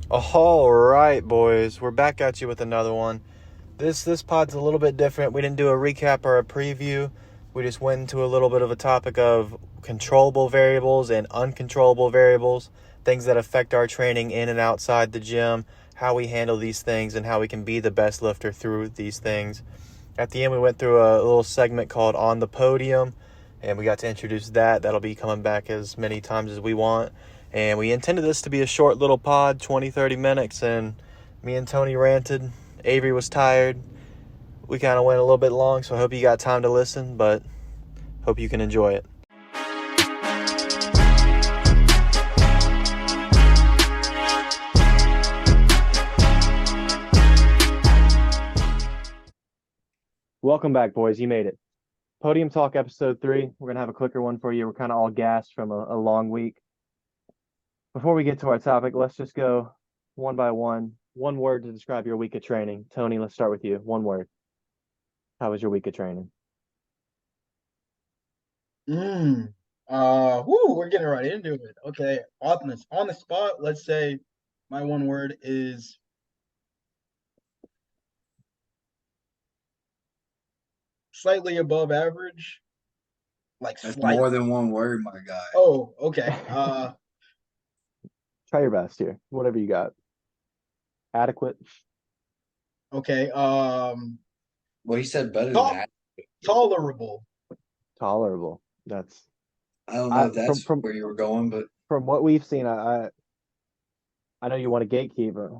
All right, boys, we're back at you with another one. This pod's a little bit different. We didn't do a recap or a preview. We just went into a little bit of a topic of controllable variables and uncontrollable variables, things that affect our training in and outside the gym, how we handle these things, and how we can be the best lifter through these things. At the end, we went through a little segment called On the Podium, and we got to introduce that. That'll be coming back as many times as we want. And we intended this to be a short little pod, 20, 30 minutes, and me and Tony ranted. Avery was tired. We kind of went a little bit long, so I hope you got time to listen, but hope you can enjoy it. Welcome back, boys. You made it. Podium Talk episode 3. We're going to have a quicker one for you. We're kind of all gassed from a long week. Before we get to our topic, let's just go one by one. One word to describe your week of training. Tony, let's start with you. One word. How was your week of training? Mm. We're getting right into it. Okay, on the spot, let's say my one word is slightly above average. Like That's slight. more than one word, my guy. Oh, okay. Try your best here. Whatever you got. Adequate. Okay. Well, he said better than To- that. Tolerable. Tolerable. That's I don't know I if from that's from where you were going, but from what we've seen. I know you want a gatekeeper.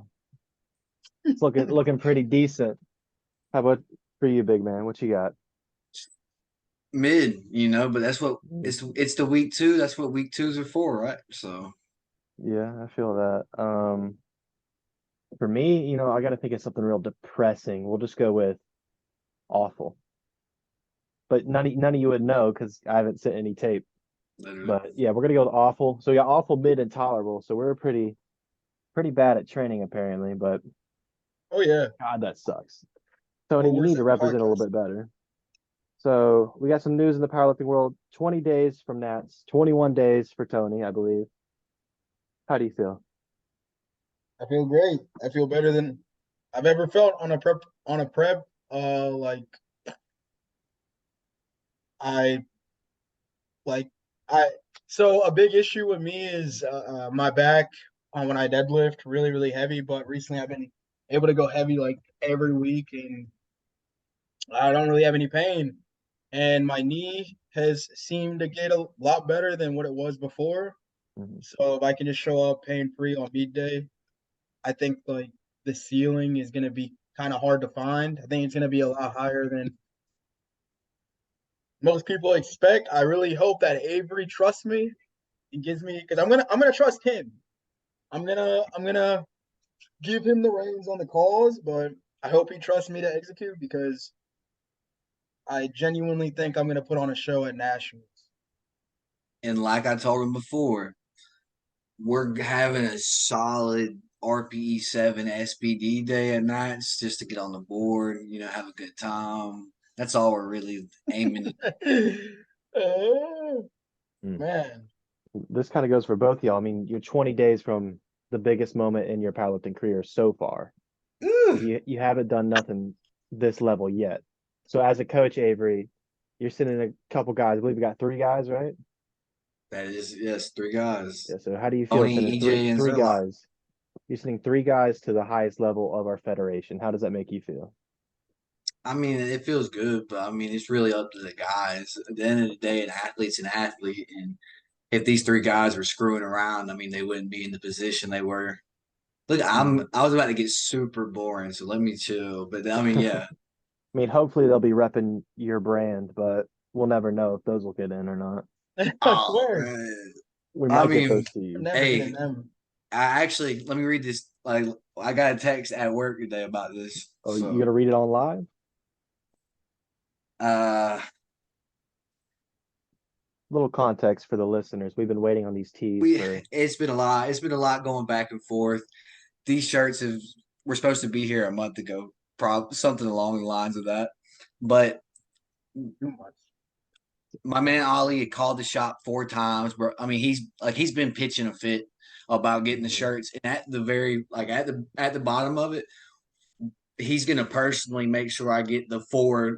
It's looking pretty decent. How about for you, big man? What you got? mid, but that's what Mm. it's the week two. That's what week twos are for, right? So Yeah, I feel that. For me, I got to think of something real depressing. We'll just go with awful. But none of you would know because I haven't sent any tape. literally. But yeah, we're gonna go with awful. So we got awful, mid, and tolerable. So we're pretty bad at training apparently. But Oh yeah. God, that sucks. Tony, Well, you we're need to sitting represent a little podcast. bit better. So we got some news in the powerlifting world. 20 days from Nats. 21 days for Tony, I believe. How do you feel? I feel great. I feel better than I've ever felt on a prep. Like I like I so a big issue with me is my back on when I deadlift really really heavy. But recently I've been able to go heavy like every week, and I don't really have any pain. And my knee has seemed to get a lot better than what it was before. Mhm. So if I can just show up pain free on meet day, I think like the ceiling is gonna be kind of hard to find. I think it's gonna be a lot higher than most people expect. I really hope that Avery trusts me and gives me because I'm gonna trust him. I'm gonna give him the reins on the calls, but I hope he trusts me to execute because I genuinely think I'm gonna put on a show at Nationals. And like I told him before, we're having a solid RPE 7 SPD day at nights just to get on the board, have a good time. That's all we're really aiming to. Oh, Mm. man. This kind of goes for both of y'all. I mean, you're 20 days from the biggest moment in your powerlifting career so far. Ooh, You haven't done nothing this level yet. So as a coach, Avery, you're sending a couple guys. I believe we got three guys, right? that is, yes, three guys. Yeah. So how do you feel Tony, sending three EJ, and three Zerlock. guys? You're sending three guys to the highest level of our federation. How does that make you feel? I mean, it feels good, but I mean, it's really up to the guys. At the end of the day, an athlete's an athlete, and if these three guys were screwing around, I mean, they wouldn't be in the position they were. Look, Mhm. I was about to get super boring, so let me chill. But I mean, yeah. I mean, hopefully they'll be repping your brand, but we'll never know if those will get in or not. I Oh swear, man. We I might get mean, those to I'm you. never getting hey, them. I actually let me read this. Like, I got a text at work today about this. Oh, you So, gonna read it on live? uh, Little context for the listeners. We've been waiting on these teas we for. it's been a lot. It's been a lot going back and forth. These shirts have were supposed to be here a month ago, something along the lines of that. But Too much. my man Ollie had called the shop 4 times. Bro, I mean, he's been pitching a fit about getting the shirts, and at the very at the bottom of it, he's gonna personally make sure I get the 4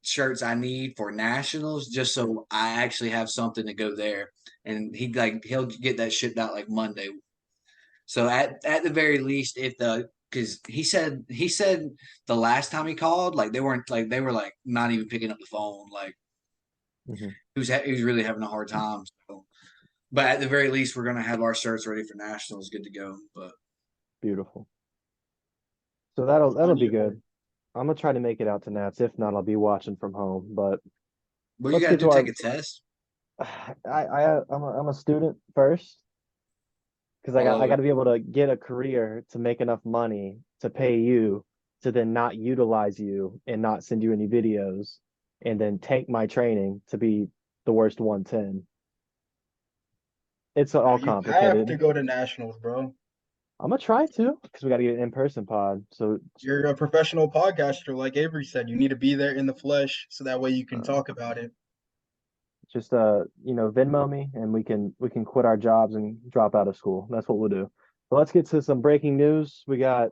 shirts I need for nationals, just so I actually have something to go there. And he'll get that shipped out like Monday. So at the very least, if the because he said the last time he called, like they were like not even picking up the phone, like Hmm. he was really having a hard time. So, but at the very least, we're gonna have our shirts ready for nationals, good to go. But Beautiful. So that'll Plenty be of work. good. I'm gonna try to make it out to Nats. If not, I'll be watching from home. But what you let's got to get do? to Take our. a test. I'm a student first because I I love got it. to be able to get a career to make enough money to pay you to then not utilize you and not send you any videos and then tank my training to be the worst 110. It's Now all you have complicated. to go to nationals, bro. I'm gonna try to because we got to get an in-person pod. So You're a professional podcaster, like Avery said. You need to be there in the flesh so that way you can uh, talk about it. just Venmo me and we can quit our jobs and drop out of school. That's what we'll do. But let's get to some breaking news. We got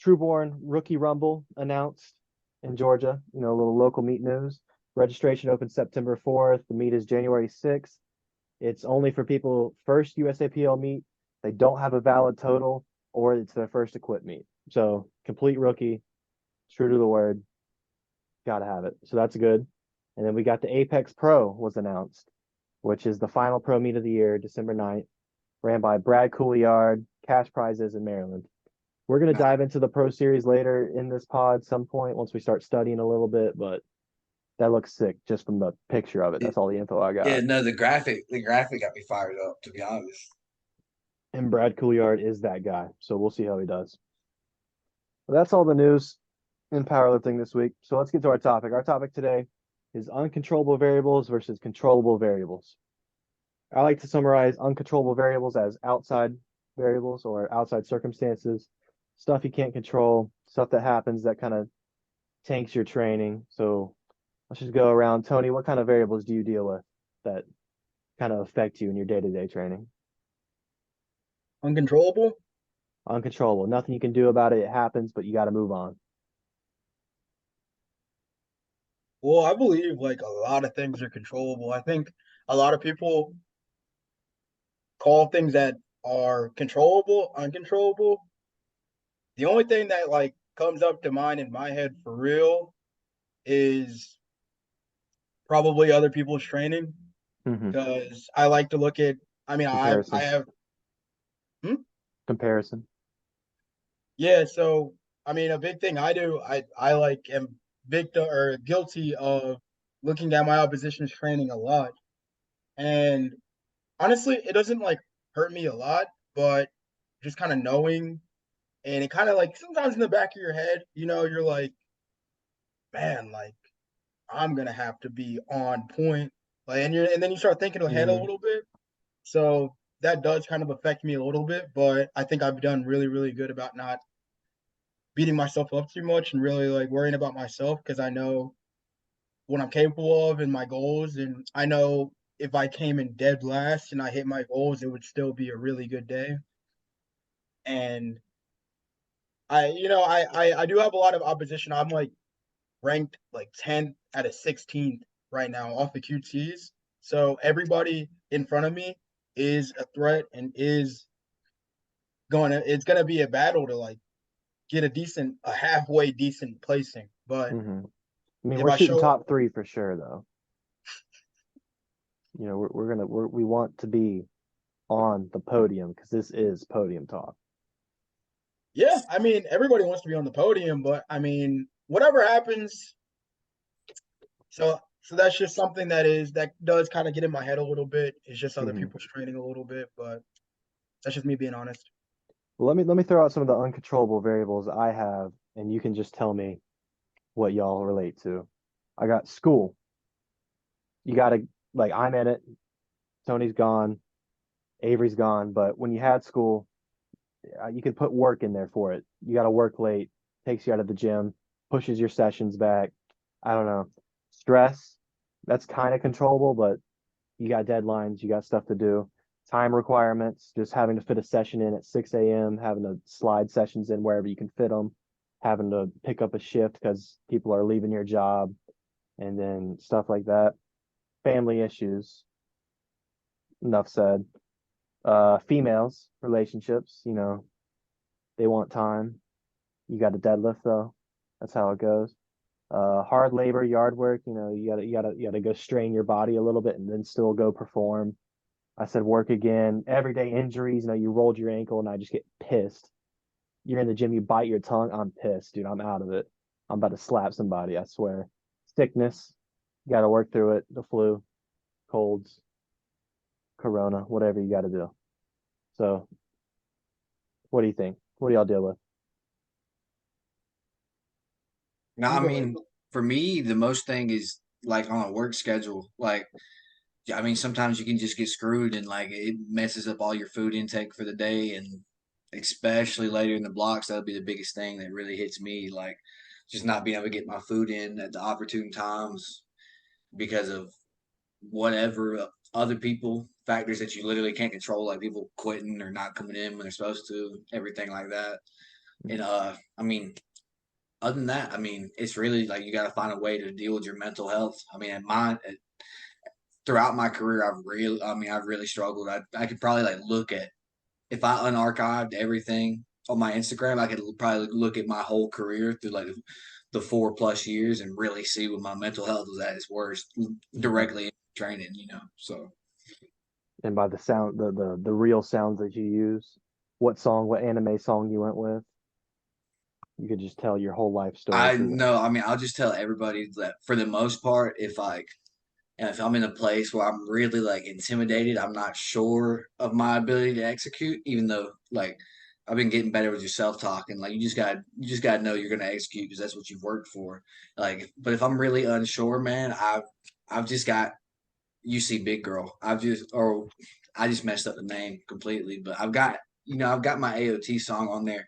Trueborn Rookie Rumble announced in Georgia. A little local meet news. Registration opens September 4th. The meet is January 6th. It's only for people first USAPL meet. They don't have a valid total, or it's their first equip meet. So complete rookie, true to the word. Gotta have it. So that's good. And then we got the Apex Pro was announced, which is the final pro meet of the year, December 9th, ran by Brad Couliard, cash prizes in Maryland. We're going to Nah, dive into the pro series later in this pod some point once we start studying a little bit, but that looks sick just from the picture of it. it, That's all the info I yeah, got. no, the graphic got me fired up. To be honest, And Brad Couliard is that guy. So we'll see how he does. But that's all the news in powerlifting this week. So let's get to our topic. Our topic today is uncontrollable variables versus controllable variables. I like to summarize uncontrollable variables as outside variables or outside circumstances, stuff you can't control, stuff that happens that kind of tanks your training. So let's just go around. Tony, what kind of variables do you deal with that kind of affect you in your day-to-day training? Uncontrollable? Uncontrollable. Nothing you can do about it. It happens, but you got to move on. Well, I believe like a lot of things are controllable. I think a lot of people call things that are controllable uncontrollable. The only thing that like comes up to mind in my head for real is probably other people's training Hmm. because I like to look at. I mean, I Comparison. have. Hmm? Comparison. Yeah, so I mean, a big thing I do, I like am victim or guilty of looking at my opposition's training a lot, and honestly, it doesn't like hurt me a lot, but just kind of knowing, and it kind of like sometimes in the back of your head, you're like, man, like I'm gonna have to be on point, like, and then you start thinking ahead a Hmm. little bit, so that does kind of affect me a little bit, but I think I've done really, really good about not beating myself up too much and really like worrying about myself because I know what I'm capable of and my goals. And I know if I came in dead last and I hit my goals, it would still be a really good day. And I do have a lot of opposition. I'm like ranked like 10th out of 16th right now off the QTs. So everybody in front of me is a threat and it's gonna be a battle to like get a halfway decent placing. But Hmm. I mean, if we're I shooting show top three for sure, though. We want to be on the podium because this is podium talk. Yeah, I mean, everybody wants to be on the podium, but I mean, whatever happens, so that's just something that does kind of get in my head a little bit. It's just other Hmm. people's training a little bit, but that's just me being honest. Well, let me throw out some of the uncontrollable variables I have, and you can just tell me what y'all relate to. I got school. You got to like I'm in it. Tony's gone. Avery's gone. But when you had school, you can put work in there for it. You got to work late, takes you out of the gym, pushes your sessions back. I don't know. Stress, that's kind of controllable, but you got deadlines, you got stuff to do. time requirements, just having to fit a session in at 6 a.m., having to slide sessions in wherever you can fit them, having to pick up a shift because people are leaving your job, and then stuff like that. Family issues, enough said. Females, relationships, they want time. You got to deadlift though. That's how it goes. Hard labor, yard work, you gotta go strain your body a little bit and then still go perform. I said work again. Everyday injuries, you rolled your ankle and I just get pissed. You're in the gym, you bite your tongue, I'm pissed, dude. I'm out of it. I'm about to slap somebody, I swear. Sickness, you gotta work through it. The flu, colds, corona, whatever you gotta do. So what do you think? What do y'all deal with? No, You I go ahead. mean, for me, the most thing is like on a work schedule. Like, I mean, sometimes you can just get screwed and like it messes up all your food intake for the day. And especially later in the blocks, that'll be the biggest thing that really hits me. Like, just not being able to get my food in at the opportune times because of whatever other people factors that you literally can't control, like people quitting or not coming in when they're supposed to, everything like that. And I mean, other than that, I mean, it's really like you got to find a way to deal with your mental health. I mean, throughout my career, I've really struggled. I could probably like look at if I unarchived everything on my Instagram, I could probably look at my whole career through like the 4+ years and really see what my mental health was at its worst Mhm. directly in training. So And by the sound, the real sounds that you use, what song, what anime song you went with, you could just tell your whole life story I through know. I mean, I'll just tell everybody that for the most part, if I'm in a place where I'm really like intimidated, I'm not sure of my ability to execute, even though like I've been getting better with your self talk and like you just gotta know you're gonna execute because that's what you've worked for. Like, but if I'm really unsure, man, I've just got UC Big Girl. I just messed up the name completely, but I've got my AOT song on there it.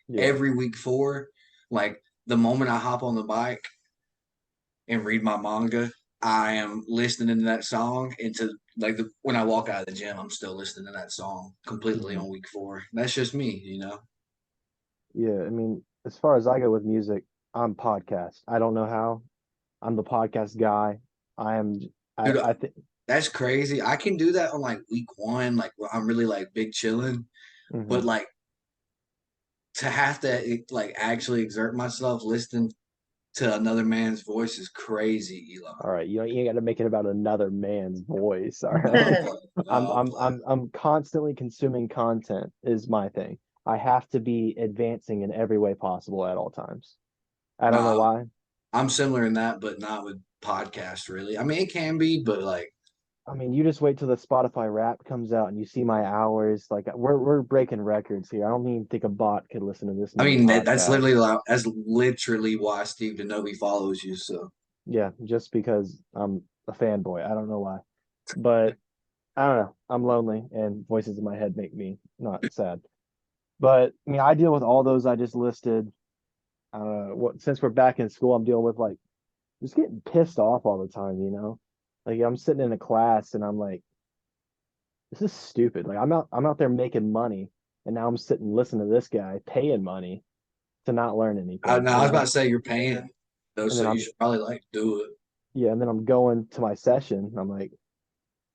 Yeah. every week for like the moment I hop on the bike and read my manga, I am listening to that song into like when I walk out of the gym, I'm still listening to that song completely Hmm. on week 4. That's just me. Yeah. I mean, as far as I go with music, I'm podcast. I don't know how. I'm the podcast guy. I am. Dude, I think. that's crazy. I can do that on like week 1, like where I'm really like big chilling, but Hmm. like to have to like actually exert myself listening to another man's voice is crazy, Elon. All right, you got to make it about another man's voice. All No, right. I'm playing. No, I'm playing. I'm constantly consuming content is my thing. I have to be advancing in every way possible at all times. I don't know No, why. I'm similar in that, but not with podcasts really. I mean, it can be, but like I mean, you just wait till the Spotify Wrap comes out and you see my hours. Like we're breaking records here. I don't even think a bot could listen to this I many mean, that's podcasts. literally why Steve DeNovi follows you. So Yeah, just because I'm a fanboy. I don't know why. But I don't know. I'm lonely and voices in my head make me not sad. But I mean, I deal with all those I just listed. What since we're back in school, I'm dealing with like just getting pissed off all the time. Like I'm sitting in a class and I'm like, this is stupid. Like I'm out there making money and now I'm sitting listening to this guy paying money to not learn I, anything, no, I you was about know? to say you're Yeah. paying though, And so then you I'm should probably like do it. yeah, and then I'm going to my session. I'm like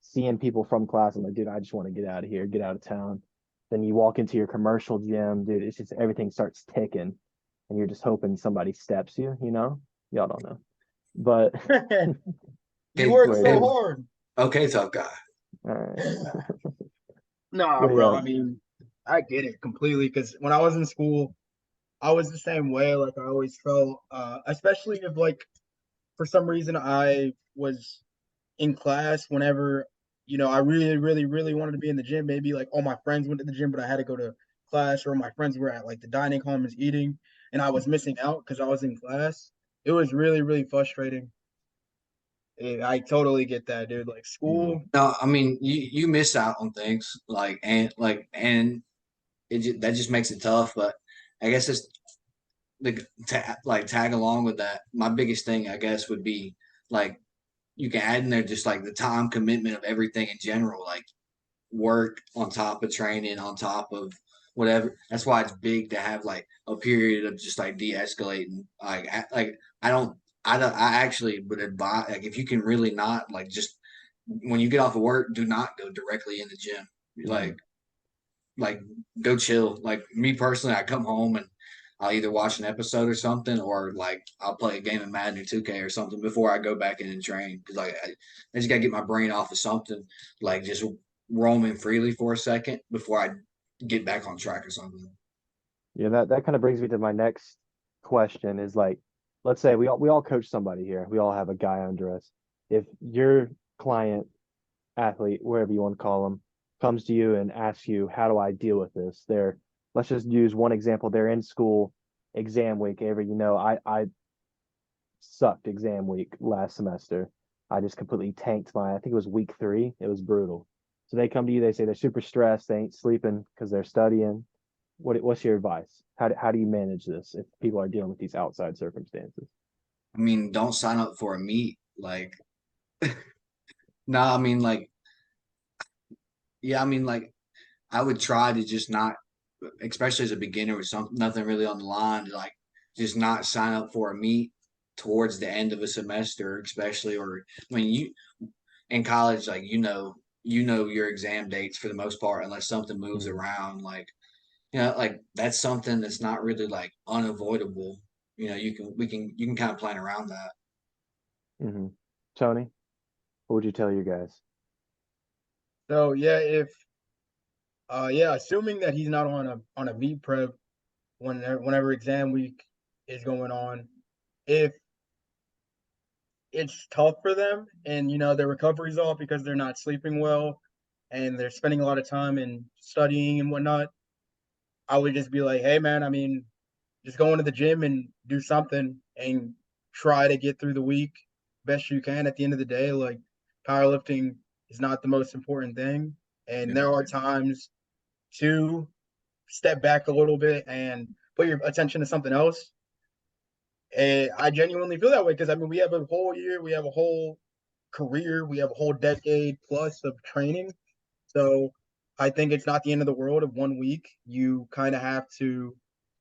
seeing people from class. I'm like, dude, I just want to get out of here, get out of town. Then you walk into your commercial gym, dude. It's just everything starts ticking, and you're just hoping somebody steps you. Y'all don't know, but You Okay, work wait, so okay, hard. okay, tough guy. all right, Nah, but bro. yeah, I mean, I get it completely because when I was in school, I was the same way. Like I always felt, especially if like for some reason I was in class whenever, I really, really, really wanted to be in the gym. Maybe like all my friends went to the gym, but I had to go to class, or my friends were at like the dining commons eating, and I was missing out because I was in class. It was really, really frustrating. I totally get that, dude. Like mhm. school. No, I mean you miss out on things and that just makes it tough. But I guess it's like tag along with that. My biggest thing I guess would be like you can add in there just like the time commitment of everything in general. Like work on top of training on top of whatever. That's why it's big to have like a period of just like de-escalating. I actually would advise, like, if you can really not, like, just when you get off of work, do not go directly in the gym. Mm-hmm. Like go chill. Like me personally, I come home and I'll either watch an episode or something, or like I'll play a game of Madden or 2K or something before I go back in and train. Because I just gotta get my brain off of something, like just roaming freely for a second before I get back on track or something. Yeah, that kind of brings me to my next question is like, let's say we all coach somebody here. We all have a guy under us. If your client, athlete, wherever you want to call them, comes to you and asks you, how do I deal with this? Let's just use one example. They're in school, exam week. I sucked exam week last semester. I just completely tanked I think it was week 3. It was brutal. So they come to you, they say they're super stressed, they ain't sleeping because they're studying. What's your advice? How do you manage this if people are dealing with these outside circumstances? I mean, don't sign up for a meet. Like, no, I mean, like, yeah, I mean, like, I would try to just not, especially as a beginner with nothing really on the line, to like just not sign up for a meet towards the end of a semester, especially. Or I mean, you in college, like, you know your exam dates for the most part, unless something moves Mm-hmm. around. Like, like that's something that's not really like unavoidable. You can kind of plan around that. Mm-hmm. Tony, what would you tell your guys? So yeah, if yeah, assuming that he's not on a meet prep whenever exam week is going on, if it's tough for them and their recovery's off because they're not sleeping well and they're spending a lot of time in studying and whatnot, I would just be like, hey man, I mean, just go into the gym and do something and try to get through the week best you can. At the end of the day, like, powerlifting is not the most important thing. And there are times to step back a little bit and put your attention to something else. And I genuinely feel that way because I mean, we have a whole year, we have a whole career, we have a whole decade plus of training. So I think it's not the end of the world of one week. You kind of have to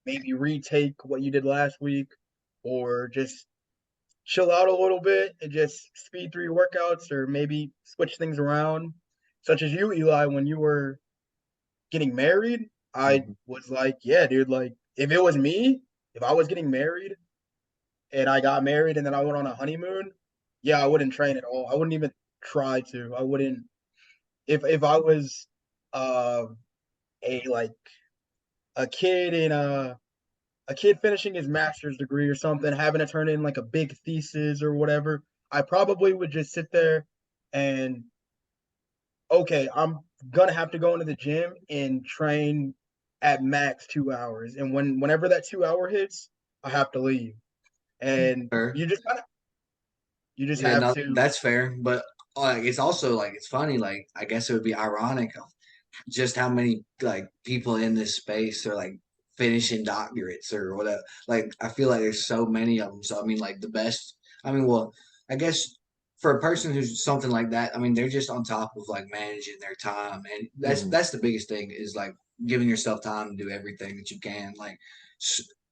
maybe retake what you did last week or just chill out a little bit and just speed through your workouts or maybe switch things around. Such as you, Eli, when you were getting married, I Mm-hmm. was like, yeah, dude, like if it was me, if I was getting married and I got married and then I went on a honeymoon, yeah, I wouldn't train at all. I wouldn't even try to. I wouldn't if I was uh a like a kid in a kid finishing his master's degree or something, having to turn in like a big thesis or whatever, I probably would just sit there and okay, I'm gonna have to go into the gym and train at max 2 hours. And whenever that 2 hour hits, I have to leave. And Sure. you just Yeah, have no, to that's fair. But like, it's also like it's funny. Like, I guess it would be ironic just how many like people in this space are like finishing doctorates or whatever. Like, I feel like there's so many of them. So I mean, like the best. I mean, well, I guess for a person who's something like that, I mean, they're just on top of like managing their time, and that's Mm-hmm. that's the biggest thing is like giving yourself time to do everything that you can. Like,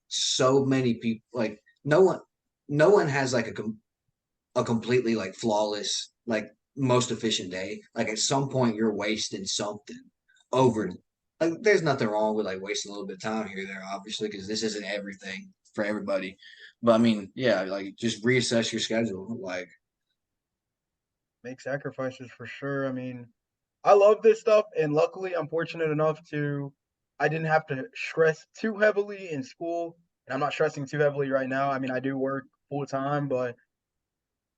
so many people, like no one has like a completely like flawless, like most efficient day. Like at some point you're wasting something over. Mm-hmm. Like there's nothing wrong with like wasting a little bit of time here or there, obviously, because this isn't everything for everybody. But I mean, yeah, like just reassess your schedule. Like, make sacrifices for sure. I mean, I love this stuff, and luckily, I'm fortunate enough to I didn't have to stress too heavily in school, and I'm not stressing too heavily right now. I mean, I do work full time, but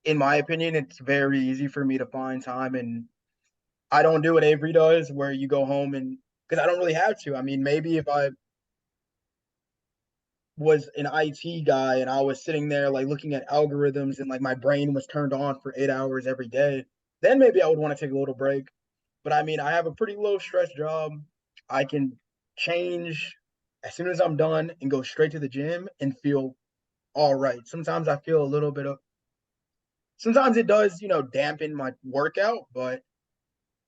in my opinion, it's very easy for me to find time, and I don't do what Avery does, where you go home and because I don't really have to. I mean, maybe if I was an IT guy and I was sitting there like looking at algorithms and like my brain was turned on for 8 hours every day, then maybe I would want to take a little break. But I mean, I have a pretty low stress job. I can change as soon as I'm done and go straight to the gym and feel all right. Sometimes I feel a little bit of, sometimes it does, dampen my workout, but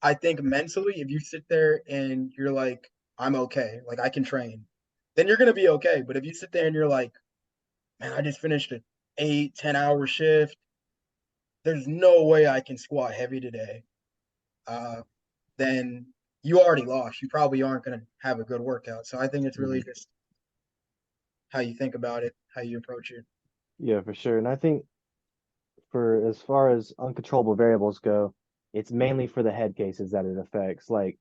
I think mentally, if you sit there and you're like, I'm okay, like I can train, then you're gonna be okay. But if you sit there and you're like, man, I just finished an 8, 10 hour shift, there's no way I can squat heavy today. Uh, then you already lost. You probably aren't gonna have a good workout. So I think it's really Mhm. just how you think about it, how you approach it. Yeah, for sure. And I think for as far as uncontrollable variables go, it's mainly for the head cases that it affects. Like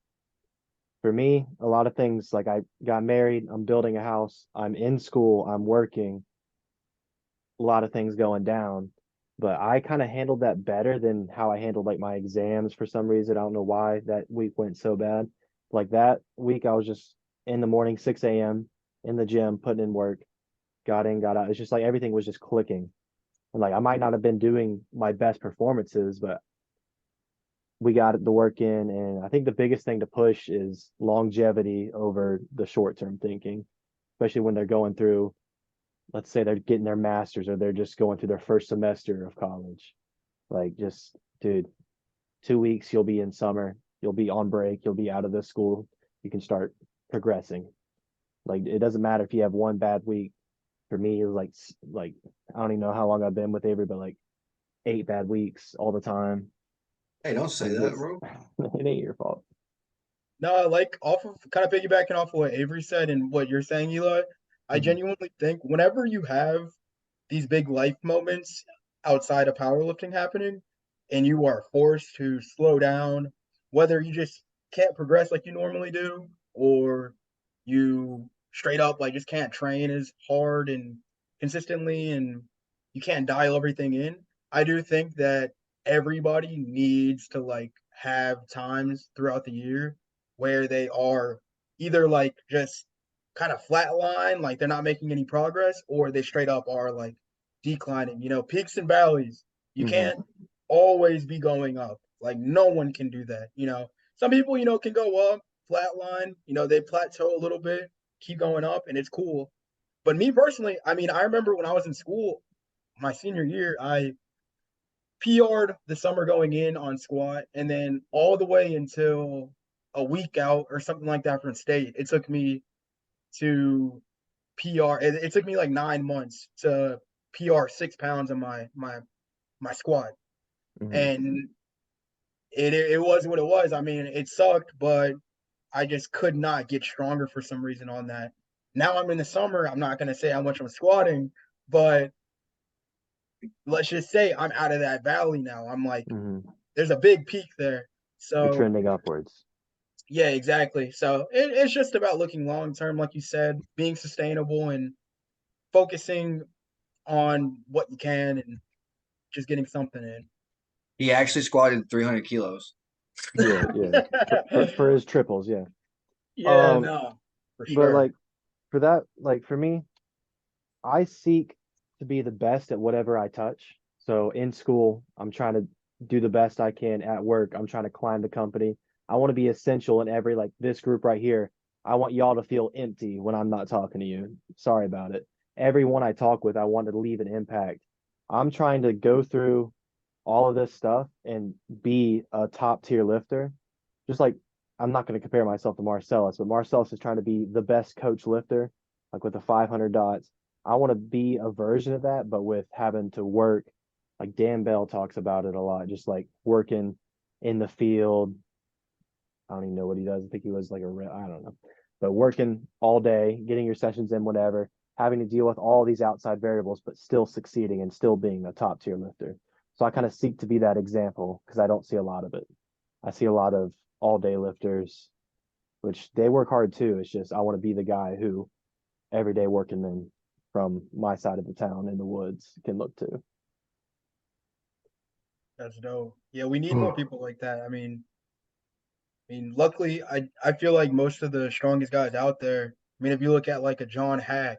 for me, a lot of things like I got married, I'm building a house, I'm in school, I'm working, a lot of things going down. But I kind of handled that better than how I handled like my exams for some reason. I don't know why that week went so bad. Like that week, I was just in the morning, 6 a.m. in the gym, putting in work, got in, got out. It's just like everything was just clicking. And like I might not have been doing my best performances, but we got the work in. And I think the biggest thing to push is longevity over the short term thinking, especially when they're going through, let's say they're getting their master's or they're just going through their first semester of college. Like, just, dude, 2 weeks, you'll be in summer, you'll be on break, you'll be out of the school, you can start progressing. Like, it doesn't matter if you have one bad week. For me, it was like I don't even know how long I've been with Avery, but like 8 bad weeks all the time. Hey, don't say Like that, it's bro. it ain't your fault. No, like off of kind of piggybacking off of what Avery said and what you're saying, Eli, I Hmm. genuinely think whenever you have these big life moments outside of powerlifting happening and you are forced to slow down, whether you just can't progress like you normally do, or you straight up like just can't train as hard and consistently and you can't dial everything in. I do think that everybody needs to like have times throughout the year where they are either like just kind of flatline, like they're not making any progress, or they straight up are like declining. Peaks and valleys. You Hmm. can't always be going up. Like no one can do that. Some people, can go up, flatline. They plateau a little bit, keep going up, and it's cool. But me personally, I mean, I remember when I was in school, my senior year, I PR'd the summer going in on squat, and then all the way until a week out or something like that from state, it took me to PR. It took me like 9 months to PR 6 pounds on my squat, Hmm. and it was what it was. I mean, it sucked, but I just could not get stronger for some reason on that. Now I'm in the summer. I'm not gonna say how much I'm squatting, but let's just say I'm out of that valley now. I'm like, Hmm. there's a big peak there. You're So trending upwards. yeah, exactly. So it's just about looking long term, like you said, being sustainable and focusing on what you can and just getting something in. He actually squatted 300 kilos. Yeah, yeah. For his triples, yeah. Yeah, Um, no, for but sure. like for that, like for me, I seek to be the best at whatever I touch. So in school, I'm trying to do the best I can. At work, I'm trying to climb the company. I want to be essential in every, like this group right here. I want y'all to feel empty when I'm not talking to you. Sorry about it. Everyone I talk with, I want to leave an impact. I'm trying to go through all of this stuff and be a top tier lifter. Just like I'm not going to compare myself to Marcellus, but Marcellus is trying to be the best coach lifter, like with the 500 dots. I want to be a version of that, but with having to work. Like Dan Bell talks about it a lot, just like working in the field. I don't even know what he does. I think he was like I don't know, but working all day, getting your sessions in, whatever, having to deal with all these outside variables, but still succeeding and still being a top tier lifter. So I kind of seek to be that example because I don't see a lot of it. I see a lot of all day lifters, which they work hard too. It's just I want to be the guy who every day working in from my side of the town in the woods can look to. That's dope. Yeah, we need more people like that. I mean, luckily, I feel like most of the strongest guys out there. I mean, if you look at like a John Hack,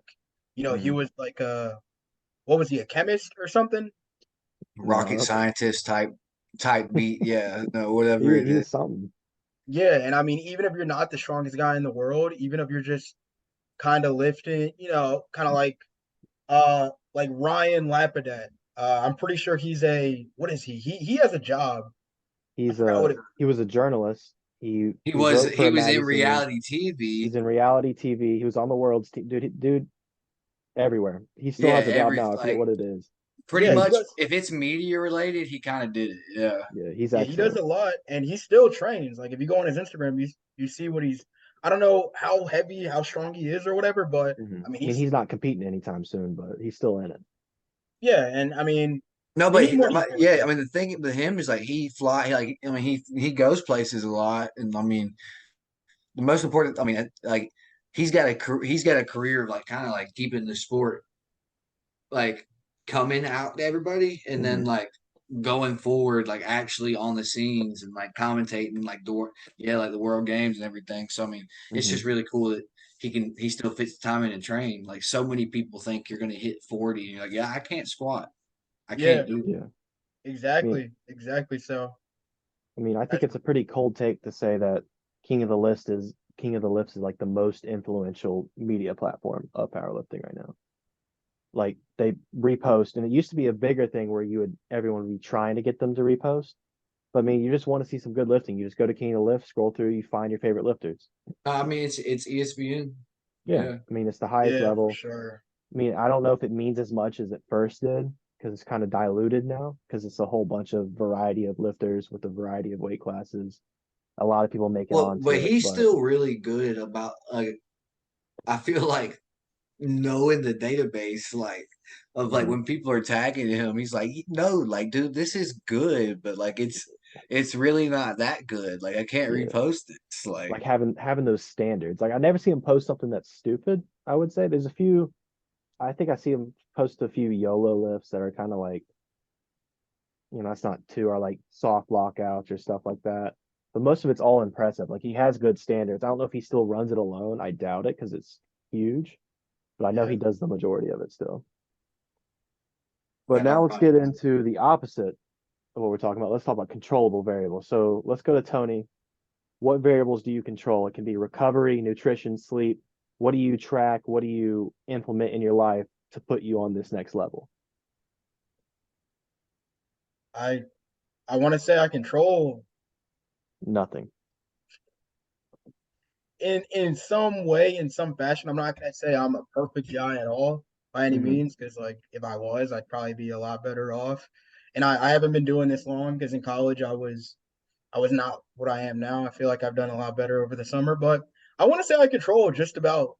he Mm-hmm. was like what was he, a chemist or something? Rocket No, okay. scientist type beat. Yeah, no, whatever it He is. was something. Yeah, and I mean, even if you're not the strongest guy in the world, even if you're just kind of lifting, kind of like Ryan Lapidat. I'm pretty sure he's a what is he? He has a job. I forgot what it. he was a journalist. He He was wrote for he a was in magazine. reality TV. He's in reality TV. He was on the world's team. Dude, everywhere. He still Yeah, has a job every now. I forget like what it is. pretty Yeah, he much does. if it's media related, he kind of did it. Yeah. Yeah, he's Yeah, he does excellent. a lot, and he still trains. Like if you go on his Instagram, you see what he's. I don't know how heavy, how strong he is, or whatever, but Hmm. I mean I mean, he's he's not competing anytime soon, but he's still in it. yeah, and I mean No, we but need more people like yeah, I that. mean the thing with him is like he fly like I mean he goes places a lot, and I mean the most important. I mean like he's got a career of like kind of like keeping the sport like coming out to everybody, and then Hmm. like going forward like actually on the scenes and like commentating like yeah like the world games and everything. So I mean it's Hmm. just really cool that he still fits the time in and train. Like so many people think you're gonna hit 40 and you're like, yeah, I can't squat. I Yeah, can't do it. Yeah. I mean, exactly. So I think that's it's a pretty cold take to say that King of the Lifts is like the most influential media platform of powerlifting right now. Like they repost, and it used to be a bigger thing where everyone would be trying to get them to repost. But I mean, you just want to see some good lifting. You just go to King of the Lift, scroll through, you find your favorite lifters. I mean it's ESPN. Yeah, Yeah. I mean, it's the highest yeah for level. sure. I mean, I don't know if it means as much as it first did because it's kind of diluted now because it's a whole bunch of variety of lifters with a variety of weight classes. A lot of people make it Well, onto but it, he's but still really good about like I feel like knowing the database like of like mhm, when people are tagging him, he's like, no, like dude, this is good, but like it's really not that good. Like I can't yeah, repost it. It's like like having those standards. Like I never see him post something that's stupid. I would say there's a few. I think I see him post a few YOLO lifts that are kind of like it's not too or like soft lockouts or stuff like that. But most of it's all impressive. Like he has good standards. I don't know if he still runs it alone. I doubt it because it's huge, but I know Yeah, he does the majority of it still. But yeah, now I'll let's probably get into the opposite of what we're talking about. Let's talk about controllable variables. So let's go to Tony. What variables do you control? It can be recovery, nutrition, sleep. What do you track? What do you implement in your life to put you on this next level? I I want to say I control Nothing. in some way, in some fashion. I'm not gonna say I'm a perfect guy at all by any Hmm. means, because like if I was, I'd probably be a lot better off. And I haven't been doing this long because in college I was not what I am now. I feel like I've done a lot better over the summer, but I want to say I control just about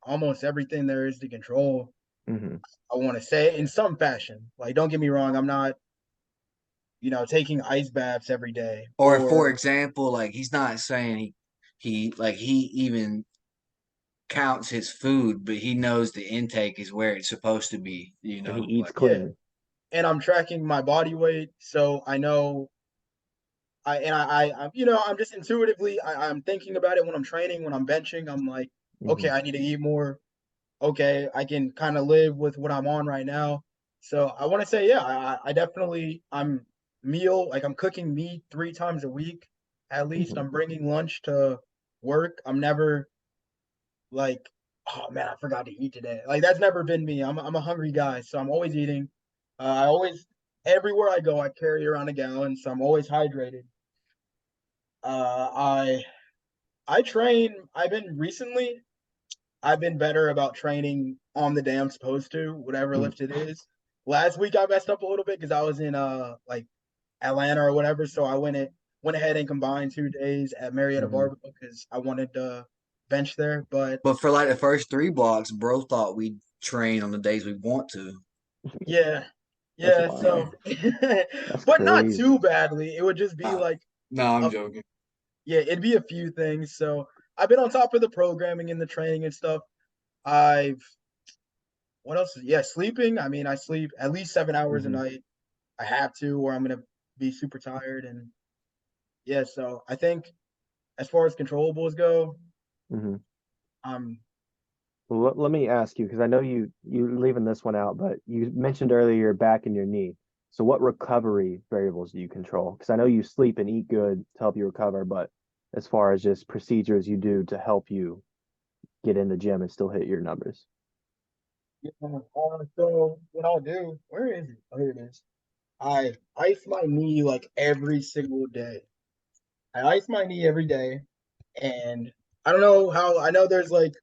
almost everything there is to control. Hmm. I want to say in some fashion. Like, don't get me wrong, I'm not, taking ice baths every day or for or example, like he's not saying he like he even counts his food, but he knows the intake is where it's supposed to be, And he eats like yeah, clean. and I'm tracking my body weight, so I know I'm just intuitively I'm thinking about it when I'm training, when I'm benching. I'm like, Hmm. okay, I need to eat more. Okay, I can kind of live with what I'm on right now. So I want to say, yeah, I definitely I'm cooking meat 3 times a week at least. Hmm. I'm bringing lunch to work. I'm never like, oh man, I forgot to eat today. Like that's never been me. I'm a hungry guy, so I'm always eating. I always everywhere I go, I carry around a gallon, so I'm always hydrated. Uh, I I train. I've been better about training on the day I'm supposed to, whatever Hmm. lift it is. Last week I messed up a little bit because I was in like Atlanta or whatever, so went ahead and combined 2 days at Marietta Hmm. Barbell because I wanted to bench there. But but for like the first three blocks, bro thought we'd train on the days we want to. yeah, That's yeah. wild. So, That's but not too crazy. badly. It would just be Uh, like no, I'm a joking. yeah, it'd be a few things. So I've been on top of the programming and the training and stuff. I've what else? Yeah, sleeping. I mean, I sleep at least 7 hours a Hmm. night. I have to, or I'm gonna be super tired. And yeah, so I think as far as controllables go, Hmm. I'm Well, let me ask you because I know you leaving this one out, but you mentioned earlier your back and your knee. So what recovery variables do you control? Because I know you sleep and eat good to help you recover, but as far as just procedures you do to help you get in the gym and still hit your numbers. so what I'll do. Where is it? Oh, here it is. I ice my knee like every single day. I ice my knee every day, and I don't know how. I know there's like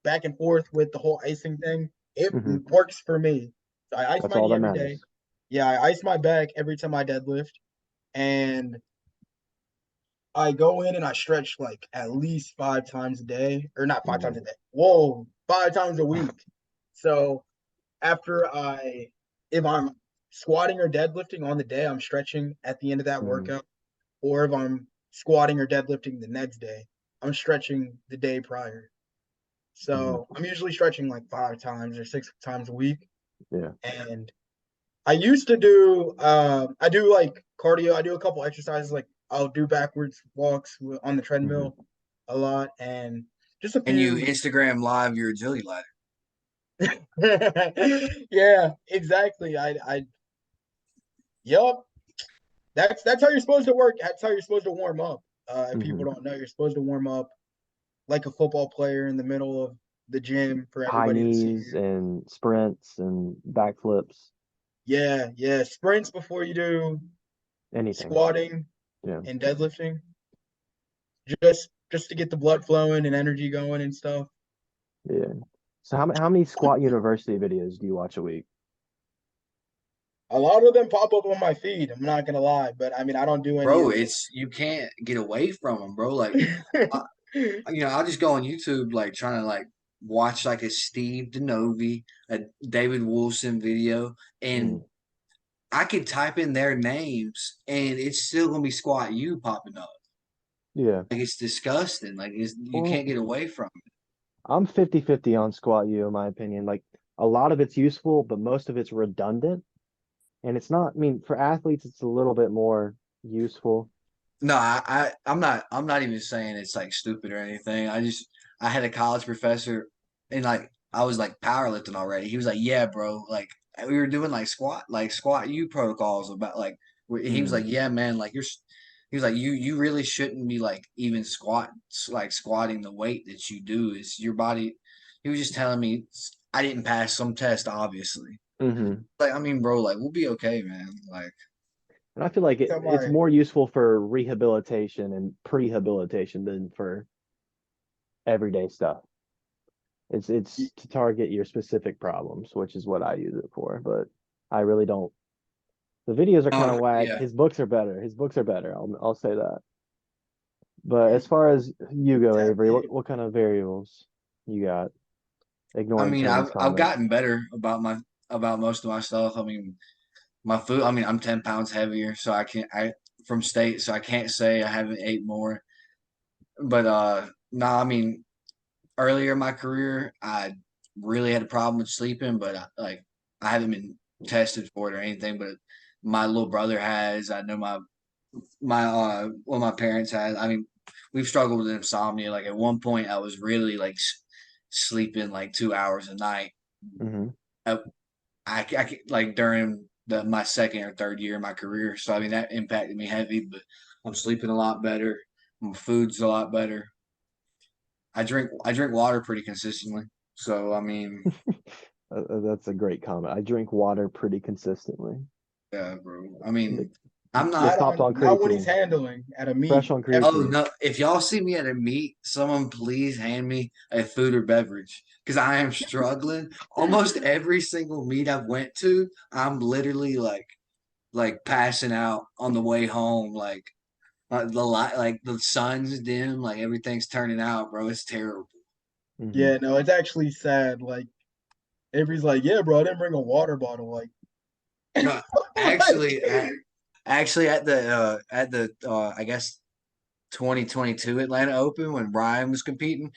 back and forth with the whole icing thing. It Hmm. works for me. So I ice That's my all knee that every day. matters. Yeah, I ice my back every time I deadlift, and I go in and I stretch like at least 5 times a day, or not 5 times a Mm. day. Whoa, 5 times a week. So after if I'm squatting or deadlifting on the day, I'm stretching at the end of that Mm. workout. Or if I'm squatting or deadlifting the next day, I'm stretching the day prior. Hmm. So I'm usually stretching like 5 times or 6 times a week. Yeah. And I used to do, I do like cardio. I do a couple exercises, like I'll do backwards walks on the Hmm. treadmill a lot, and just a And you few. Instagram live your agility ladder. Yeah, exactly. Yup. That's how you're supposed to work. That's how you're supposed to warm up. If Hmm. people don't know, you're supposed to warm up like a football player in the middle of the gym for High everybody to see knees you. and sprints and backflips, Yeah, yeah. Sprints before you do anything. squatting Yeah. and deadlifting, just to get the blood flowing and energy going and stuff. Yeah. So how many Squat University videos do you watch a week? A lot of them pop up on my feed. I'm not gonna lie, but I mean, I don't do any Bro, of it's you can't get away from them, bro. Like, I, the. I'll just go on YouTube, like trying to like watch like a Steve Denovi, a David Wilson video, and Mm. I could type in their names, and it's still gonna be Squat U popping up. Yeah. Like it's disgusting. Like you Well, can't get away from it. I'm 50-50 on Squat U in my opinion. Like a lot of it's useful, but most of it's redundant. And it's not, I mean, for athletes, it's a little bit more useful. No, I'm not even saying it's like stupid or anything. I had a college professor and like I was like powerlifting already. He was like, "Yeah, bro, like we were doing like squat U protocols about like he was Mm. like, "Yeah, man, like he was like you really shouldn't be like even squatting the weight that you do is your body." He was just telling me I didn't pass some test obviously. Hmm. Like I mean, bro, like we'll be okay, man. Like And I feel like So it's my more useful for rehabilitation and prehabilitation than for everyday stuff. It's to target your specific problems, which is what I use it for. But I really don't. The videos are kind of whack. yeah. His books are better. His books are better. I'll say that. But as far as you go, tap Avery, in. what kind of variables you got? I Ignoring mean, Tony's I've comment. gotten better about most of my stuff. I mean, my food. I mean, I'm 10 pounds heavier, so I from state, so I can't say I haven't ate more. But no, I mean, earlier in my career, I really had a problem with sleeping, but like I haven't been tested for it or anything. But my little brother has. I know my parents had. I mean, we've struggled with insomnia. Like at one point, I was really like sleeping like 2 hours a night. Hmm. I, like during my second or third year of my career. So I mean that impacted me heavy, but I'm sleeping a lot better. My food's a lot better. I drink water pretty consistently. So I mean, That's a great comment. I drink water pretty consistently. yeah, bro. I mean, I'm Just Not not. hopped on on not when he's creatine. handling at a Fresh meet on Oh creatine. no! If y'all see me at a meet, someone please hand me a food or beverage because I am struggling. Almost every single meet I've went to, I'm literally like passing out on the way home. The light, like the sun's dim, like everything's turning out, bro. It's terrible. Hmm. Yeah, no, it's actually sad. Like Avery's like, yeah, bro, I didn't bring a water bottle. Like, No, like, actually, actually at the I guess 2022 Atlanta Open when Brian was competing,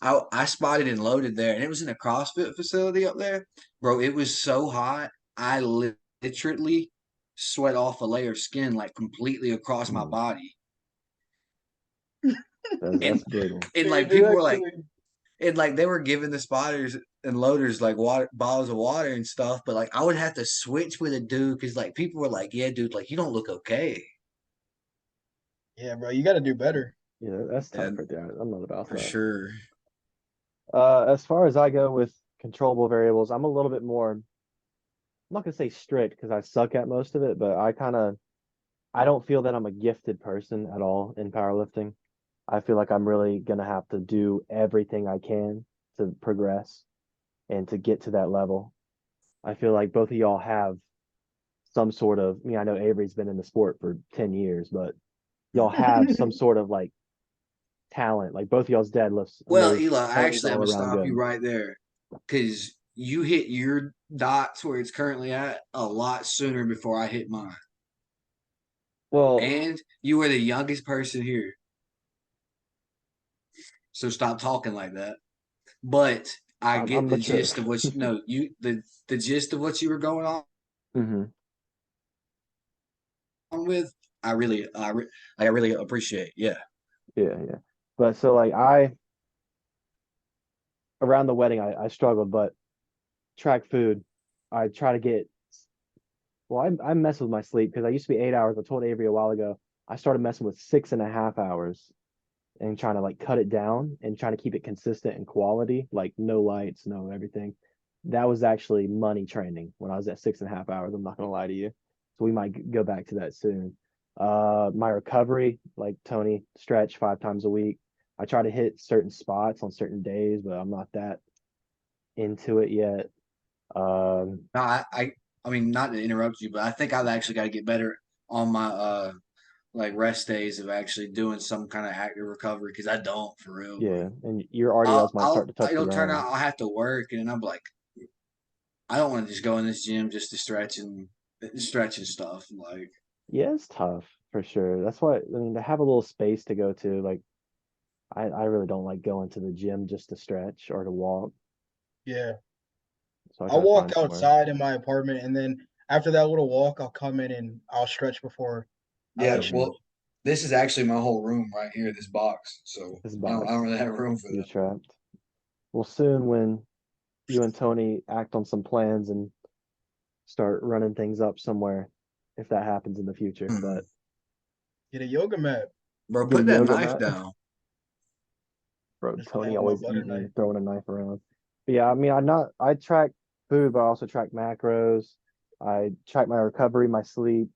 I spotted and loaded there, and it was in a CrossFit facility up there, bro. It was so hot, I literally sweat off a layer of skin like completely across my Mm. body, That's and brutal. and you like do people were like. actually. And like they were giving the spotters and loaders like water bottles of water and stuff, but like I would have to switch with a dude because like people were like, "Yeah, dude, like you don't look okay." Yeah, bro, you got to do better. Yeah, that's tough And right there. I'm not about for that. sure, As far as I go with controllable variables, I'm a little bit more. not gonna say strict because I suck at most of it, but I don't feel that I'm a gifted person at all in powerlifting. I feel like I'm really gonna have to do everything I can to progress and to get to that level. I feel like both of y'all have some sort of, I mean, I know Avery's been in the sport for 10 years, but y'all have some sort of like talent. Like both of y'all's deadlifts. I Well, know Eli, Tony's actually, I'm all gonna around stop you good. right there because you hit your dots where it's currently at a lot sooner before I hit mine, Well, and you were the youngest person here. So stop talking like that. But I get I'm the mature. gist of what you know. The gist of what you were going Hmm. on with. I really appreciate. Yeah. Yeah, yeah. But so like I around the wedding I struggled, but track food, I try to get well, I mess with my sleep because I used to be 8 hours. I told Avery a while ago. I started messing with 6.5 hours and trying to like cut it down and trying to keep it consistent and quality, like no lights, no everything. That was actually money training when I was at 6.5 hours. I'm not gonna lie to you. So we might go back to that soon. My recovery, like Tony, stretch 5 times a week. I try to hit certain spots on certain days, but I'm not that into it yet. No, I mean, not to interrupt you, but I think I've actually got to get better on my like rest days of actually doing some kind of active recovery because I don't for real, bro. Yeah, and your RDLs might start to touch the It'll turn ground. out I'll have to work, and I'm like, I don't want to just go in this gym just to stretch and stuff. Like, Yeah, it's tough for sure. That's why I mean to have a little space to go to, like I really don't like going to the gym just to stretch or to walk. Yeah. So I I'll try to walk find somewhere. outside in my apartment, and then after that little walk, I'll come in and I'll stretch before I yeah, like Hmm. well, stretch. this is actually my whole room right here, this box. So This I don't box, really have room for you're that. trapped. Well, soon when you and Tony act on some plans and start running things up somewhere, if that happens in the future. Hmm. But Get a yoga mat. Bro, get a put that yoga knife mat. down. Bro, Just lay Tony on my always butter eating knife. and throwing a knife around. But yeah, I mean, I track food, but I also track macros. I track my recovery, my sleep.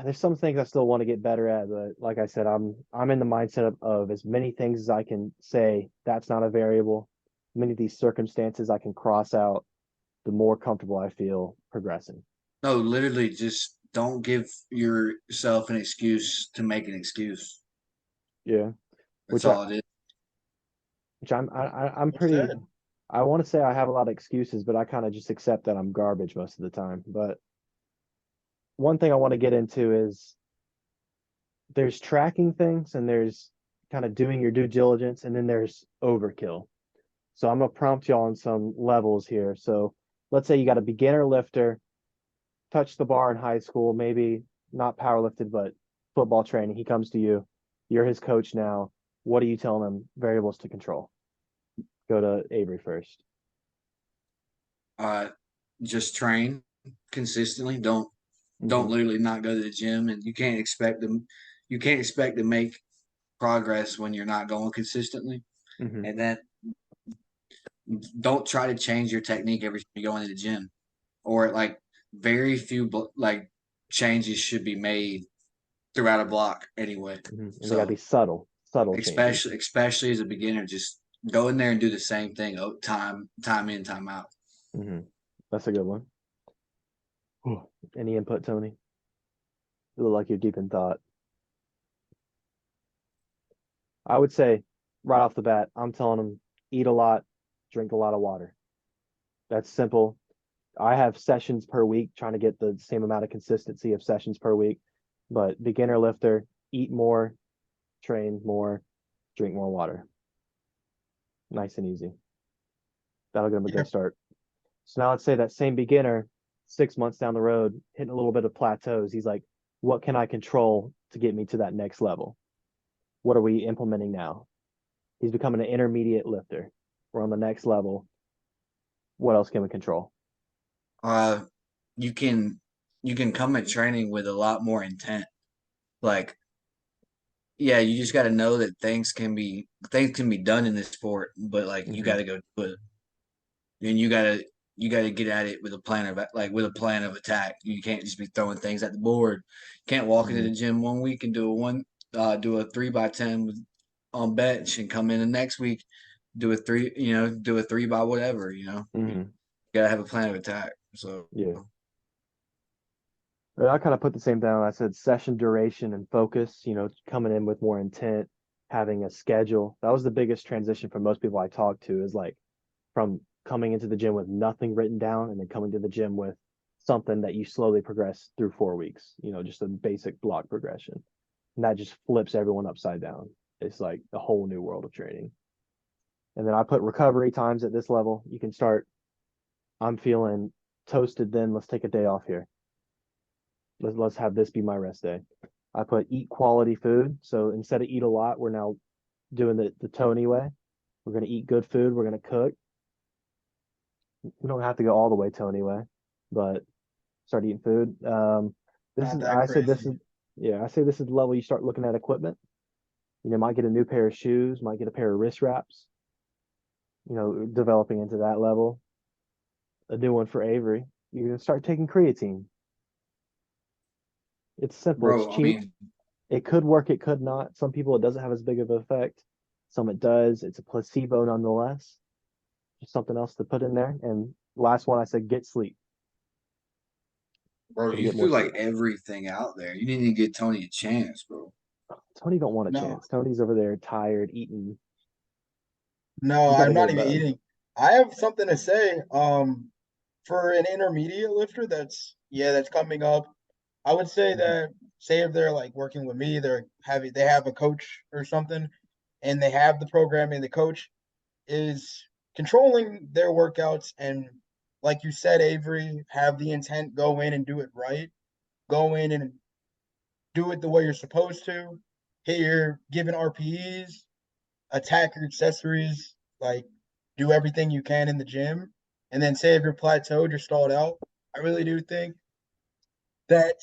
There's some things I still want to get better at, but like I said, I'm in the mindset of as many things as I can say that's not a variable. Many of these circumstances I can cross out, the more comfortable I feel progressing. No, literally, just don't give yourself an excuse to make an excuse. Yeah, That's which I all it is. which I'm Well pretty. said. I want to say I have a lot of excuses, but I kind of just accept that I'm garbage most of the time. But one thing I want to get into is there's tracking things and there's kind of doing your due diligence, and then there's overkill. So I'm gonna prompt you all on some levels here. So let's say you got a beginner lifter, touched the bar in high school, maybe not power lifted, but football training. He comes to you, you're his coach now. What are you telling him variables to control? Go to Avery first. Uh, just train consistently. Don't Mm-hmm. literally not go to the gym, and you can't expect to make progress when you're not going consistently. Mm-hmm. And then don't try to change your technique every time you go into the gym, or like very few like changes should be made throughout a block anyway. Mm-hmm. And they gotta be So subtle changes. especially as a beginner, just go in there and do the same thing time in, time out. Mm-hmm. That's a good one. Whew. Any input, Tony? You look like you're deep in thought. I would say right off the bat, I'm telling them eat a lot, drink a lot of water. That's simple. I have sessions per week, trying to get the same amount of consistency of sessions per week. But beginner lifter, eat more, train more, drink more water. Nice and easy. That'll give them a Yeah. good start. So now let's say that same beginner, 6 months down the road, hitting a little bit of plateaus. He's like, what can I control to get me to that next level? What are we implementing now? He's becoming an intermediate lifter. We're on the next level. What else can we control? Uh, you can you can come at training with a lot more intent. Like, yeah, you just got to know that things can be done in this sport, but like you Mm-hmm. got to go do it, and you got to you got to get at it with a plan of attack. You can't just be throwing things at the board. You can't walk into Mm-hmm. the gym one week and do a 3x10 on bench, and come in the next week do a 3 by whatever. You Mm-hmm. got to have a plan of attack. So Yeah. And I kind of put the same down. I said session duration and focus, coming in with more intent, having a schedule. That was the biggest transition for most people I talked to is like from coming into the gym with nothing written down and then coming to the gym with something that you slowly progress through 4 weeks, just a basic block progression. And that just flips everyone upside down. It's like a whole new world of training. And then I put recovery times at this level. You can start, I'm feeling toasted, then let's take a day off here. Let's have this be my rest day. I put eat quality food. So instead of eat a lot, we're now doing the Tony way. We're gonna eat good food. We're gonna cook. We don't have to go all the way Tony way, but start eating food. This Not is that I say this crazy. is yeah, I say this is the level you start looking at equipment. Might get a new pair of shoes, might get a pair of wrist wraps, developing into that level. A new one for Avery. You're gonna start taking creatine. It's simple, it's bro, I cheap. mean, It could work, it could not. Some people it doesn't have as big of an effect. Some it does. It's a placebo nonetheless. Just something else to put in there. And last one I said get sleep. bro, Gotta you get more threw like sleep. everything out there. You need to give Tony a chance, bro. Tony don't want a No, chance. Tony's over there tired, eating. no, You gotta I'm go not to even bed. eating. I have something to say. For an intermediate lifter that's coming up, I would say Mhm. that say if they're like working with me, they have a coach or something, and they have the program and the coach is controlling their workouts and like you said, Avery, have the intent, go in and do it right. Go in and do it the way you're supposed to. Hit your given RPEs, attack your accessories, like do everything you can in the gym. And then say if you're plateaued, you're stalled out. I really do think that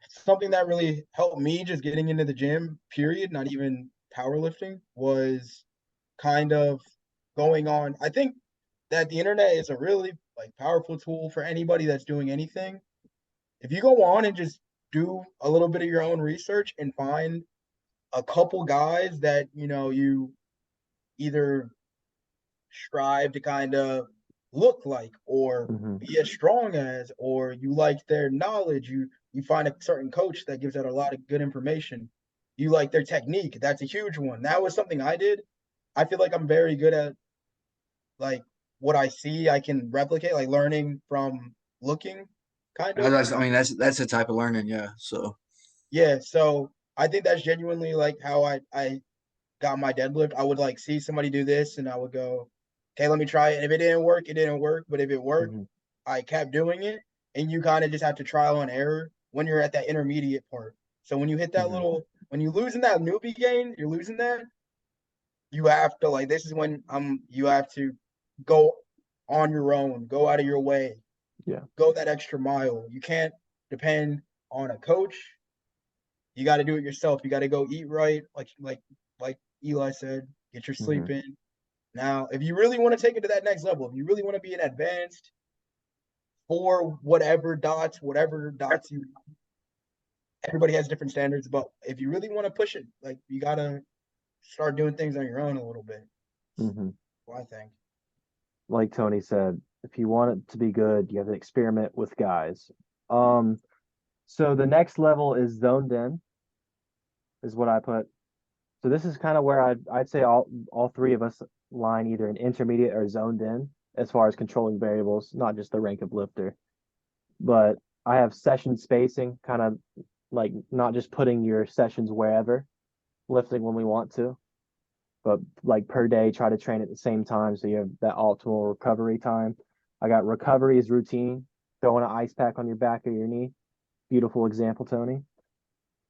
something that really helped me just getting into the gym, period, not even powerlifting, was kind of going on. I think that the internet is a really like powerful tool for anybody that's doing anything. If you go on and just do a little bit of your own research and find a couple guys that you either strive to kind of look like or Mhm. be as strong as, or you like their knowledge, you find a certain coach that gives out a lot of good information, you like their technique, that's a huge one. That was something I did. I feel like I'm very good at like what I see I can replicate, like learning from looking kind of. I mean, that's the type of learning, yeah. So Yeah, so I think that's genuinely like how I got my deadlift. I would like see somebody do this and I would go, okay, let me try it. And if it didn't work, it didn't work. But if it worked, Mhm. I kept doing it. And you kind of just have to trial and error when you're at that intermediate part. So when you hit that Mhm. little, when you losing that newbie gain, you're losing that. You have to like this is when you have to go on your own, go out of your way, Yeah. go that extra mile. You can't depend on a coach. You got to do it yourself. You got to go eat right, like Eli said, get your sleep Mhm. in. Now, if you really want to take it to that next level, if you really want to be an advanced for whatever dots you, everybody has different standards. But if you really want to push it, like you gotta start doing things on your own a little bit. Mhm. Well, I think. Like Tony said, if you want it to be good, you have to experiment with guys. Um, so the next level is zoned in, is what I put. So this is kind of where I'd say all three of us line either an intermediate or zoned in as far as controlling variables, not just the rank of lifter. But I have session spacing, kind of like not just putting your sessions wherever, lifting when we want to, but like per day, try to train at the same time so you have that optimal recovery time. I got recovery as routine, throwing an ice pack on your back or your knee. Beautiful example, Tony.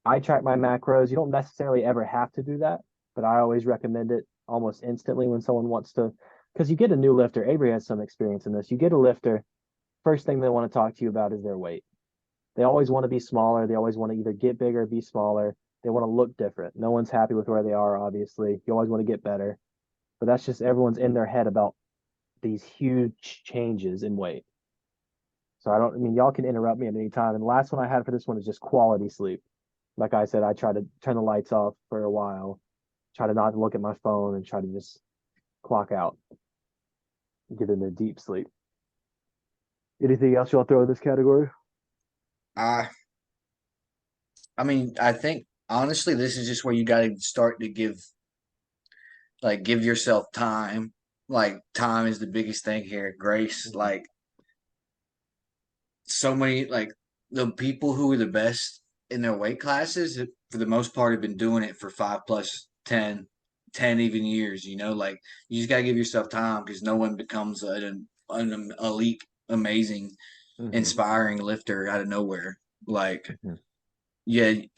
I track my macros. You don't necessarily ever have to do that, but I always recommend it almost instantly when someone wants to, because you get a new lifter. Avery has some experience in this. You get a lifter, first thing they want to talk to you about is their weight. They always want to be smaller. They always want to either get bigger, be smaller. They want to look different. No one's happy with where they are, obviously. You always want to get better. But that's just everyone's in their head about these huge changes in weight. So I mean, y'all can interrupt me at any time. And the last one I had for this one is just quality sleep. Like I said, I try to turn the lights off for a while, try to not look at my phone, and try to just clock out, get into deep sleep. Anything else y'all throw in this category? I I mean, I think honestly, this is just where you got to start to give yourself time. Like time is the biggest thing here. Grace, Mm-hmm. like so many the people who are the best in their weight classes for the most part have been doing it for 5 plus 10 even years, like you just got to give yourself time because no one becomes an elite amazing Mm-hmm. inspiring lifter out of nowhere. Like Mm-hmm. yeah, and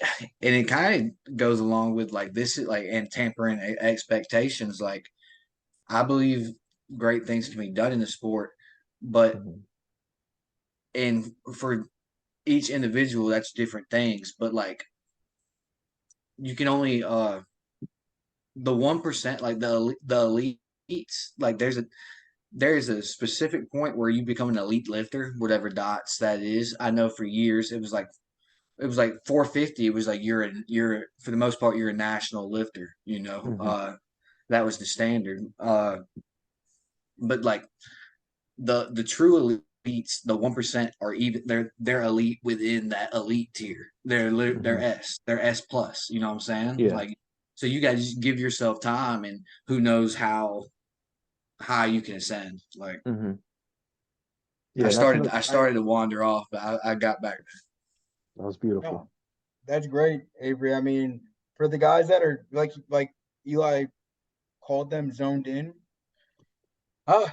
it kind of goes along with like this is like and tampering expectations. Like I believe great things can be done in the sport, but Mm-hmm. and for each individual that's different things. But like you can only the 1%, like the elites, like there's a specific point where you become an elite lifter, whatever dots that is. I know for years it was like 450. It was like you're for the most part you're a national lifter. Mm-hmm. That was the standard. But like the true elites, the 1% are even they're elite within that elite tier. They're Mm-hmm. they're S plus. You know what I'm saying? Yeah. Like so you guys just give yourself time, and who knows how high you can ascend. Like Mm-hmm. I Yeah, that's started another. I I started to wander off, but I got back. That was beautiful. no, that's great, Avery. I mean, for the guys that are like Eli called them zoned in.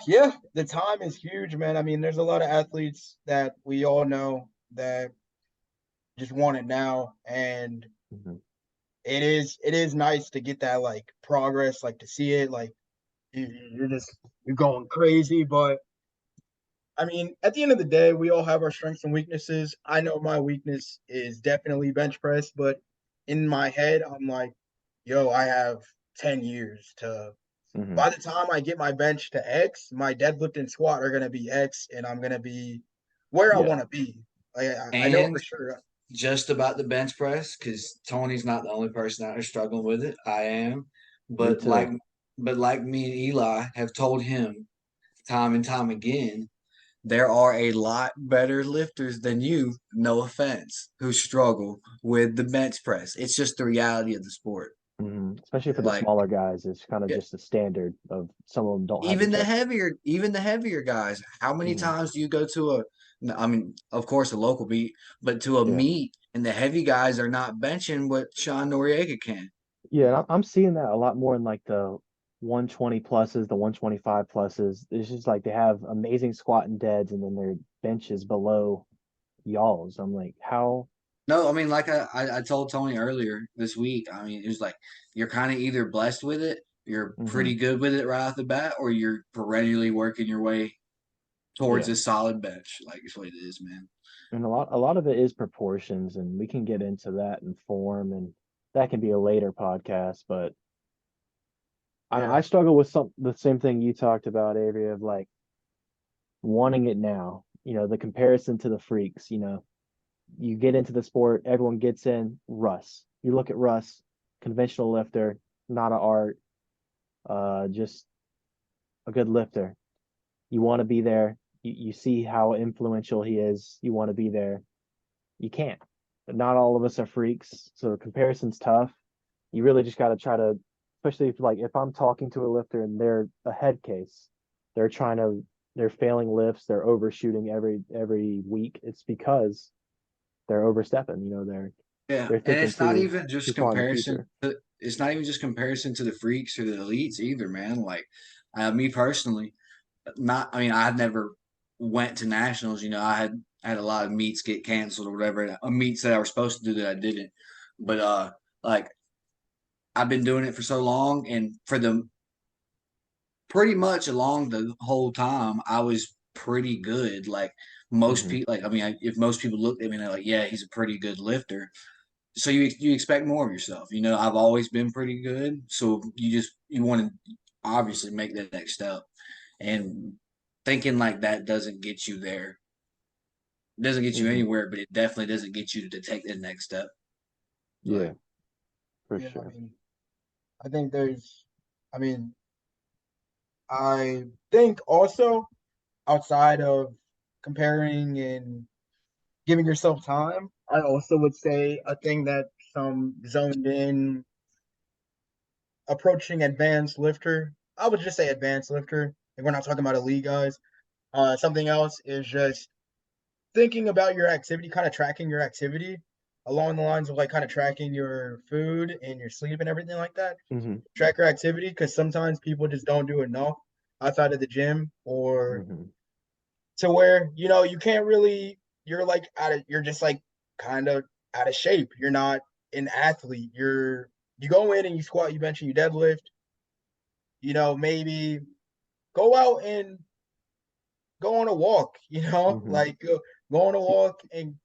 Yeah, the time is huge, man. I mean, there's a lot of athletes that we all know that just want it now, and Mm-hmm. it is nice to get that like progress, like to see it, like you're going crazy. But I mean, at the end of the day, we all have our strengths and weaknesses. I know my weakness is definitely bench press, but in my head, I'm like, yo, I have 10 years to Mm-hmm. by the time I get my bench to X, my deadlift and squat are gonna be X, and I'm gonna be where I Yeah, want to be. Like, I know And for sure. just about the bench press, because Tony's not the only person out there struggling with it. I am, me but too. like me and Eli have told him time and time again, there are a lot better lifters than you, no offense, who struggle with the bench press. It's just the reality of the sport. Mm-hmm. Especially for the Like smaller guys, it's kind of yeah, just a standard of some of them don't have the chest. even the heavier guys. How many Mm-hmm. times do you go to I mean, of course, a local meet, but to a Yeah, meet and the heavy guys are not benching what Sean Noriega can. yeah, and I'm seeing that a lot more in like the 120 pluses, the 125 pluses. It's just like they have amazing squat and deads, and then their benches below y'all's. I'm like, how? No, I mean, like I told Tony earlier this week, I mean, it was like you're kind of either blessed with it, you're Mm-hmm. pretty good with it right off the bat, or you're perennially working your way towards Yeah, a solid bench. Like, it's what it is, man. and a lot of it is proportions, and we can get into that and form, and that can be a later podcast. But I Yeah, struggle with the same thing you talked about, Avery, of like wanting it now. The comparison to the freaks. You get into the sport, everyone gets in. Russ, you look at Russ, conventional lifter, not an art, just a good lifter. You want to be there. You see how influential he is. You want to be there. You can't. But not all of us are freaks, so comparison's tough. You really just got to try to, especially if I'm talking to a lifter and they're a head case, they're trying to, they're failing lifts, they're overshooting every week. It's because they're overstepping. Yeah, They're and thinking too far in the future. it's not even just comparison to the freaks or the elites either, man. Like, me personally, not. I mean, I never went to nationals. I had a lot of meets get canceled or whatever. Meets that I was supposed to do that I didn't. But like I've been doing it for so long, and for the pretty much along the whole time, I was pretty good. Like most Hmm. people, like I mean, if most people looked at me, they're like, "Yeah, he's a pretty good lifter." So you expect more of yourself. I've always been pretty good, so you want to obviously make that next step. And thinking like that doesn't get you there. It doesn't get you Hmm. anywhere, but it definitely doesn't get you to take the next step. Yeah, Like, for Yeah, I sure. mean, I think I mean, I think also outside of comparing and giving yourself time, I also would say a thing that some zoned in approaching advanced lifter, I would just say advanced lifter, if we're not talking about elite guys. Something else is just thinking about your activity, kind of tracking your activity along the lines of like kind of tracking your food and your sleep and everything like that. Hmm. Track your activity because sometimes people just don't do enough outside of the gym or Hmm. to where you can't really you're like you're just like kind of out of shape. You're not an athlete. You go in and you squat, you bench, and you deadlift. Maybe go out and go on a walk. Hmm. Like go on a walk and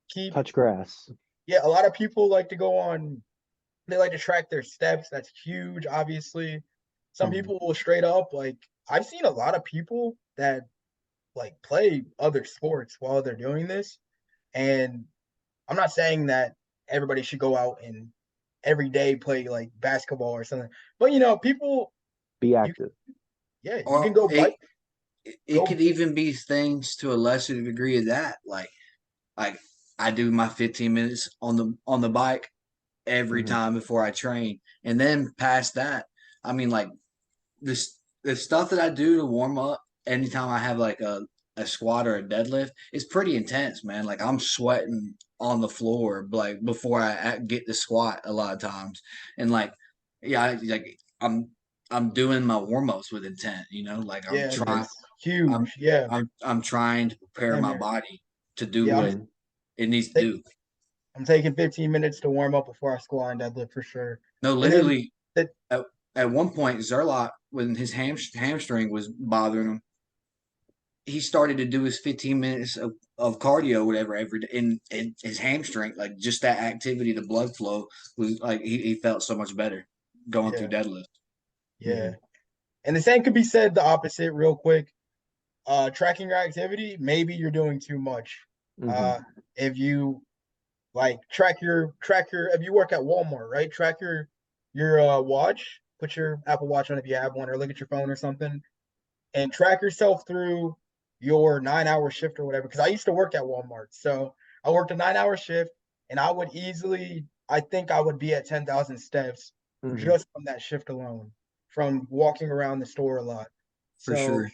keep. Touch grass. Yeah, a lot of people like to go on. They like to track their steps. That's huge, obviously. Some Hmm. people will straight up like. I've seen a lot of people that like play other sports while they're doing this, and I'm not saying that everybody should go out and every day play like basketball or something, but people, Be you active. yeah, you can or go bike, it go could even be things to a lesser degree of that. Like I do my 15 minutes on the bike every Hmm. time before I train, and then past that, I mean, like this the stuff that I do to warm up anytime I have like a squat or a deadlift is pretty intense, man. Like I'm sweating on the floor like before I get the squat a lot of times, and like yeah, I'm doing my warm ups with intent, like yeah, Hmm. that's huge. Yeah, I'm trying to prepare same my here. body to do Yeah, what Yeah. it needs to ta- do. I'm taking 15 minutes to warm up before I squat and deadlift for sure. No, And then literally, that at one point, Zerlot, when his hamstring was bothering him, he started to do his 15 minutes of cardio, whatever, every day. And his hamstring, like just that activity, the blood flow was like he felt so much better going through yeah, deadlift. yeah. Hmm. And the same could be said the opposite real quick. Tracking your activity, maybe you're doing too much. Hmm. Uh, if you like track your if you work at Walmart, right? Track your watch, put your Apple Watch on if you have one, or look at your phone or something, and track yourself through your 9 hour shift or whatever. Because I used to work at Walmart, so I worked a 9 hour shift, and I think I would be at 10,000 steps Hmm. just from that shift alone, from walking around the store a lot. For So sure.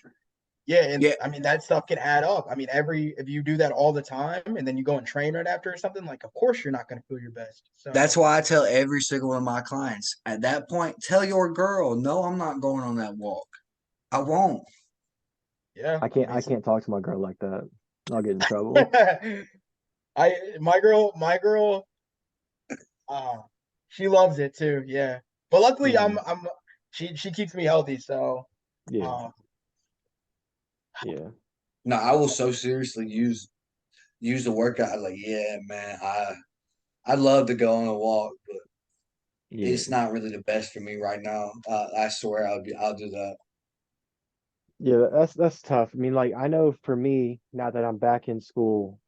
yeah, and Yeah, I mean that stuff can add up. I mean, if you do that all the time and then you go and train right after or something, like of course you're not going to feel your best. that's So why I tell every single one of my clients at that point, tell your girl, no, I'm not going on that walk. I won't. yeah, I I can't mean, I can't talk to my girl like that. I'll get in trouble. my girl, uh, she loves it too. Yeah, but luckily Hmm. she keeps me healthy. So Yeah. um, Yeah. No, I will so seriously use the workout. Like, yeah, man, I'd love to go on a walk, but Yeah. it's not really the best for me right now. I swear I'll do that. Yeah, that's tough. I mean, like I know for me, now that I'm back in school,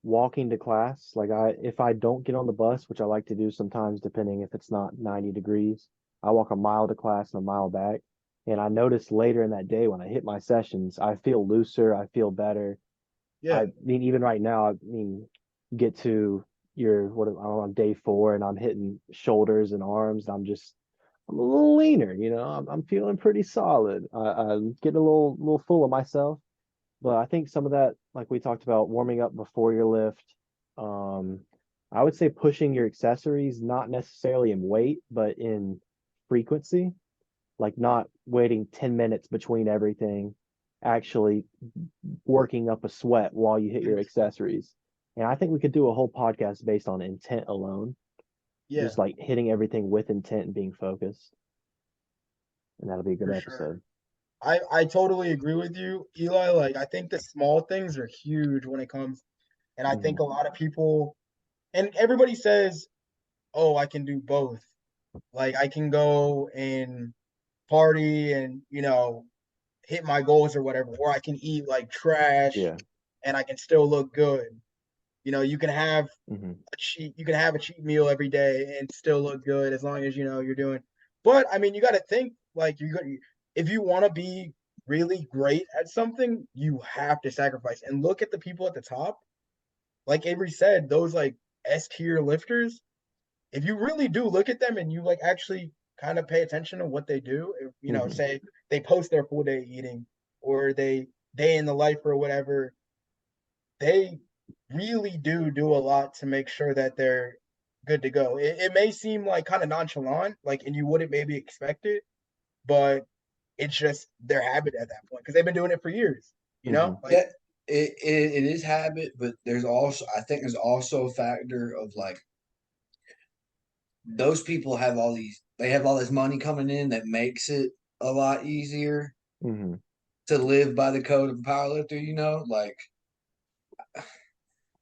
walking to class, like if I don't get on the bus, which I like to do sometimes depending if it's not 90 degrees, I walk a mile to class and a mile back. And I notice later in that day when I hit my sessions, I feel looser, I feel better. yeah, I mean, even right now, I mean, get to I'm on day 4 and I'm hitting shoulders and arms. I'm a little leaner, I'm feeling pretty solid. I'm getting a little full of myself, but I think some of that, like we talked about, warming up before your lift. Um, I would say pushing your accessories, not necessarily in weight, but in frequency, like not waiting 10 minutes between everything, actually working up a sweat while you hit your accessories. And I think we could do a whole podcast based on intent alone, yeah, just like hitting everything with intent and being focused. And that'll be a good for sure. episode. I totally agree with you, Eli. Like I think the small things are huge when it comes, and I think Hmm. a lot of people and everybody says, "Oh, I can do both." Like I can go and party and hit my goals or whatever, or I can eat like trash Yeah. and I can still look good. You can have Hmm. a cheat meal every day and still look good as long as you're doing. But I mean, you got to think like if you want to be really great at something, you have to sacrifice. And look at the people at the top. Like Avery said, those like S tier lifters, if you really do look at them and you like actually kind of pay attention to what they do, if, Hmm. say they post their full day eating or they day in the life or whatever, they really do a lot to make sure that they're good to go. It may seem like kind of nonchalant, like, and you wouldn't maybe expect it, but it's just their habit at that point because they've been doing it for years. Hmm. Like Yeah, it is habit, but there's also I think there's also a factor of like those people have they have all this money coming in that makes it a lot easier Hmm. to live by the code of a powerlifter, like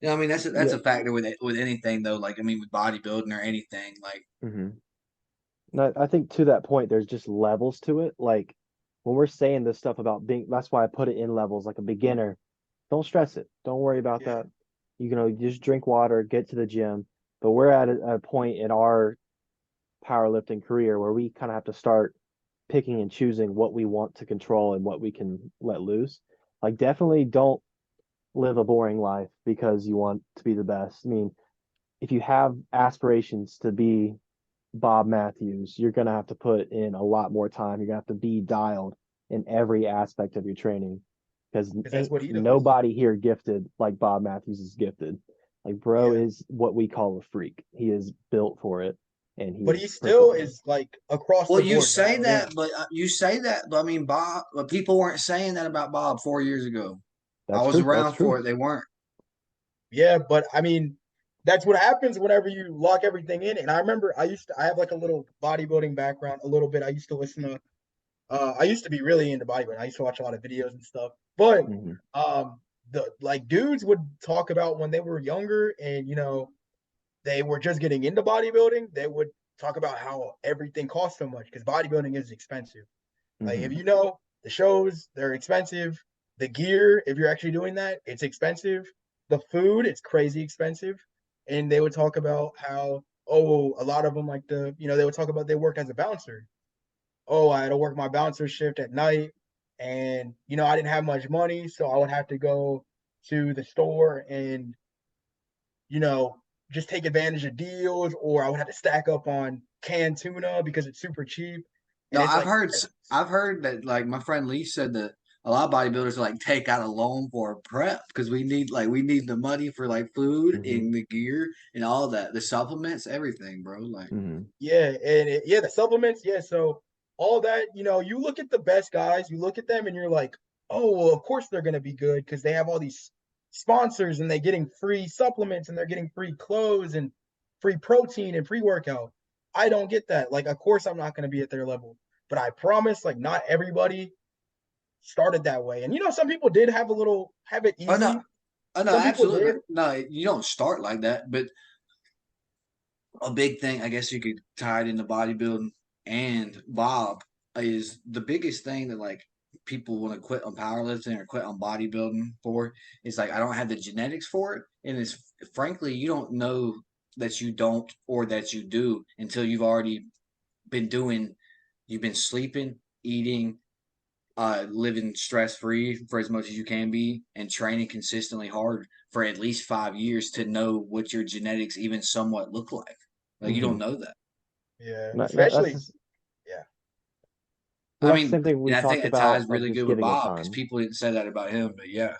I mean that's Yeah. a factor with anything though, like I mean with bodybuilding or anything, like Hmm. No, I think to that point, there's just levels to it. Like when we're saying this stuff about being, that's why I put it in levels. Like a beginner, don't stress it. Don't worry about yeah, that. Just drink water, get to the gym. But we're at a point in our powerlifting career where we kind of have to start picking and choosing what we want to control and what we can let loose. Like definitely don't live a boring life because you want to be the best. I mean, if you have aspirations to be Bob Matthews, you're going to have to put in a lot more time. You're going to have to be dialed in every aspect of your training because because that's ain't what he does. nobody here gifted like Bob Matthews is gifted. Like, bro Yeah, is what we call a freak. He is built for it and he but he is still performing. is like across well the board dialed in. you say that, but I mean Bob, but people weren't saying that about Bob 4 years ago. I That's was true. That's around for true. it. They weren't. Yeah, but I mean, that's what happens whenever you lock everything in. And I remember I have like a little bodybuilding background, a little bit. I used to listen to I used to be really into bodybuilding. I used to watch a lot of videos and stuff. But Hmm. the like dudes would talk about when they were younger and they were just getting into bodybuilding, they would talk about how everything costs so much because bodybuilding is expensive. Like if Hmm. the shows, they're expensive. The gear, if you're actually doing that, it's expensive. The food, it's crazy expensive. And they would talk about how, oh, a lot of them like they would talk about they worked as a bouncer. Oh, I had to work my bouncer shift at night, and I didn't have much money, so I would have to go to the store and you know just take advantage of deals, or I would have to stack up on canned tuna because it's super cheap, No, and it's like I've heard that like my friend Lee said that a lot of bodybuilders like take out a loan for a prep because we need the money for like food Hmm. and the gear and all that, the supplements, everything, bro. Like Hmm. yeah, and yeah, the supplements, yeah. So all that, you look at the best guys, you look at them, and you're like, oh, well, of course they're gonna be good because they have all these sponsors and they're getting free supplements and they're getting free clothes and free protein and pre workout. I don't get that. Like, of course, I'm not gonna be at their level, but I promise, like, not everybody started that way. And some people did have it oh no, easy. oh no, Some people absolutely did. no. You don't start like that, but a big thing I guess you could tie it into bodybuilding and Bob is the biggest thing that like people want to quit on powerlifting or quit on bodybuilding for is like I don't have the genetics for it, and it's frankly you don't know that you don't or that you do until you've already been doing, you've been sleeping, eating, living stress free for as much as you can be, and training consistently hard for at least 5 years to know what your genetics even somewhat look like. Like you don't Hmm. know that. Yeah, That's especially just, yeah. well, I that's the mean, same thing and we I think talked that about ties of really just good with giving it Bob because time. people didn't say that about him, but yeah.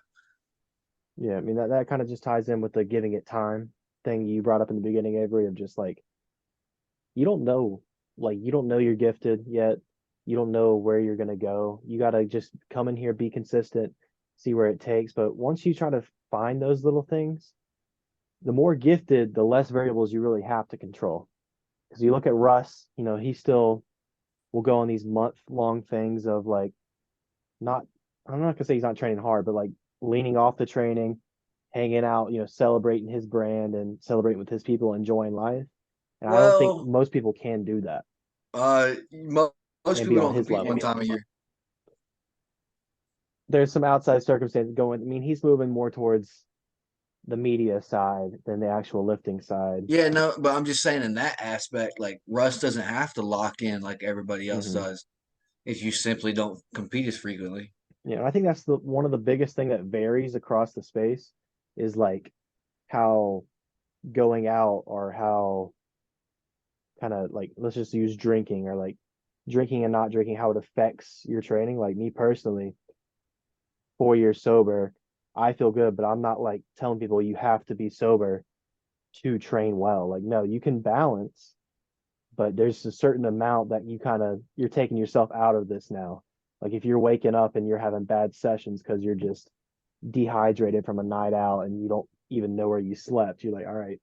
Yeah, I mean that kind of just ties in with the giving it time thing you brought up in the beginning, Avery, of just like you don't know, like you don't know you're gifted yet. You don't know where you're gonna go. You gotta just come in here, be consistent, see where it takes. But once you try to find those little things, the more gifted, the less variables you really have to control. Because you look at Russ, he still will go on these month-long things of like not, I'm not gonna say he's not training hard, but like leaning off the training, hanging out, celebrating his brand and celebrating with his people, enjoying life. And I don't think Well, most people can do that most and be people on don't his compete one level. time a year. there's some outside circumstances going. I mean, he's moving more towards the media side than the actual lifting side. Yeah, no, but I'm just saying in that aspect, like Russ doesn't have to lock in like everybody else Hmm. does if you simply don't compete as frequently. I think that's the one of the biggest thing that varies across the space is like how going out or how kind of like let's just use drinking or like drinking and not drinking, how it affects your training. Like me personally, 4 years sober, I feel good, but I'm not like telling people you have to be sober to train well. Like, no, you can balance, but there's a certain amount that you're taking yourself out of this now. Like if you're waking up and you're having bad sessions because you're just dehydrated from a night out and you don't even know where you slept, you're like, all right,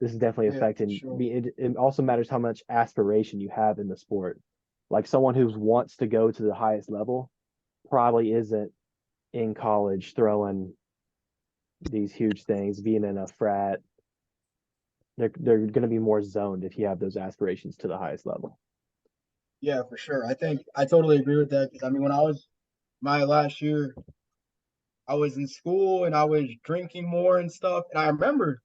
this is definitely Yeah, for affecting sure. me. It also matters how much aspiration you have in the sport. Like someone who wants to go to the highest level probably isn't in college throwing these huge things, being in a frat. They're going to be more zoned if you have those aspirations to the highest level. Yeah, for sure. I think I totally agree with that because I mean, when I was my last year, I was in school and I was drinking more and stuff. And I remember,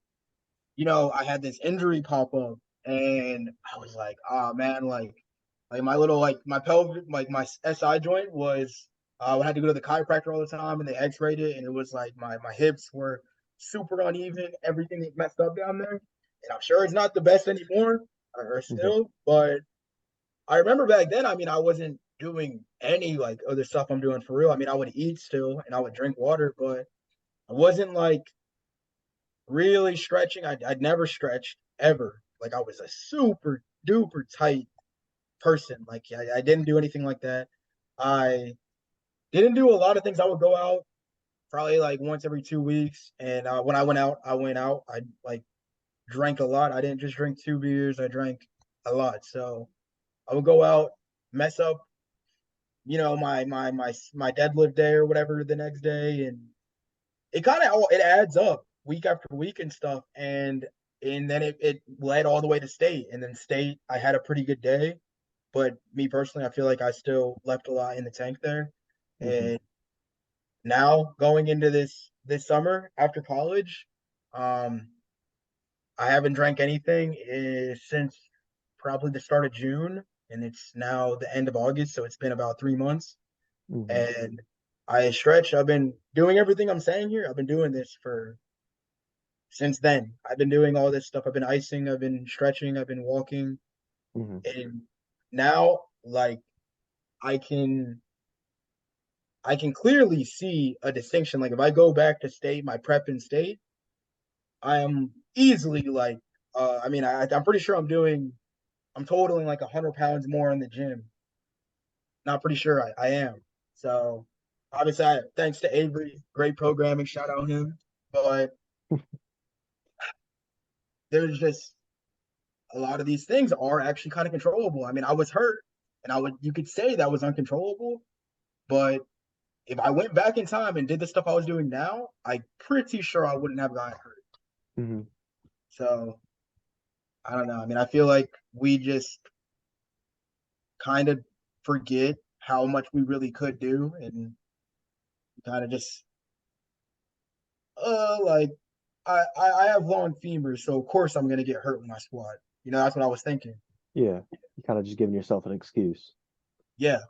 I had this injury pop up, and I was like, oh man, like my little like my pelvic, like my SI joint was. I had to go to the chiropractor all the time, and they X-rayed it, and it was like my hips were super uneven. Everything was messed up down there, and I'm sure it's not the best anymore, or Hmm. still, but I remember back then, I mean, I wasn't doing any like other stuff I'm doing for real. I mean, I would eat still and I would drink water, but I wasn't like really stretching. I'd never stretched ever. Like I was a super duper tight person. Like I didn't do anything like that. I didn't do a lot of things. I would go out probably like once every 2 weeks. And when I went out, I like drank a lot. I didn't just drink 2 beers. I drank a lot. So I would go out, mess up my deadlift day or whatever the next day, and it kind of all it adds up week after week and stuff, and then it led all the way to state, and then state I had a pretty good day, but me personally I feel like I still left a lot in the tank there, Hmm. and now going into this summer after college, um I haven't drank anything since probably the start of June, and it's now the end of August, so it's been about 3 months. Hmm. And I stretch. I've been doing everything I'm saying here. I've been doing this for since then. I've been doing all this stuff. I've been icing, I've been stretching, I've been walking. Hmm. And now like I can I can clearly see a distinction. Like if I go back to state, my prep in state, I am easily like I mean I'm pretty sure I'm totaling like 100 pounds more in the gym. Not pretty sure I am. So obviously thanks to Avery, great programming, shout out him. But there's just a lot of these things are actually kind of controllable. I mean, I was hurt, and you could say that was uncontrollable, but if I went back in time and did the stuff I was doing now, I'm pretty sure I wouldn't have gotten hurt. Hmm. So I don't know. I mean, I feel like we just kind of forget how much we really could do, and kind of just like I have long femurs, so of course I'm gonna get hurt when I squat. That's what I was thinking. Yeah, you kind of just giving yourself an excuse. Yeah,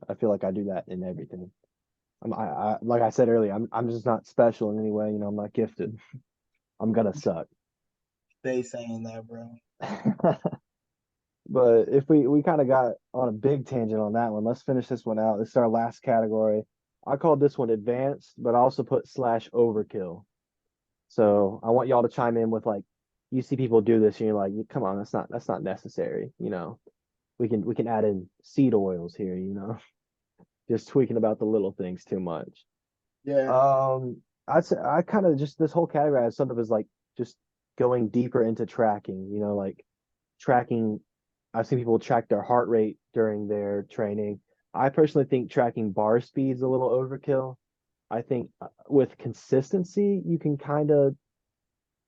I feel like I do that in everything. I like I said earlier, I'm just not special in any way. I'm not gifted. I'm gonna suck. stay saying that, bro. But if we kind of got on a big tangent on that one, let's finish this one out. This is our last category. I called this one advanced, but I also put slash overkill. So I want y'all to chime in with like you see people do this and you're like, come on, that's not necessary. We can add in seed oils here, just tweaking about the little things too much. Yeah, I'd say I kind of just this whole category as something as like just going deeper into tracking, like tracking. I've seen people track their heart rate during their training. I personally think tracking bar speed is a little overkill. I think with consistency, you can kind of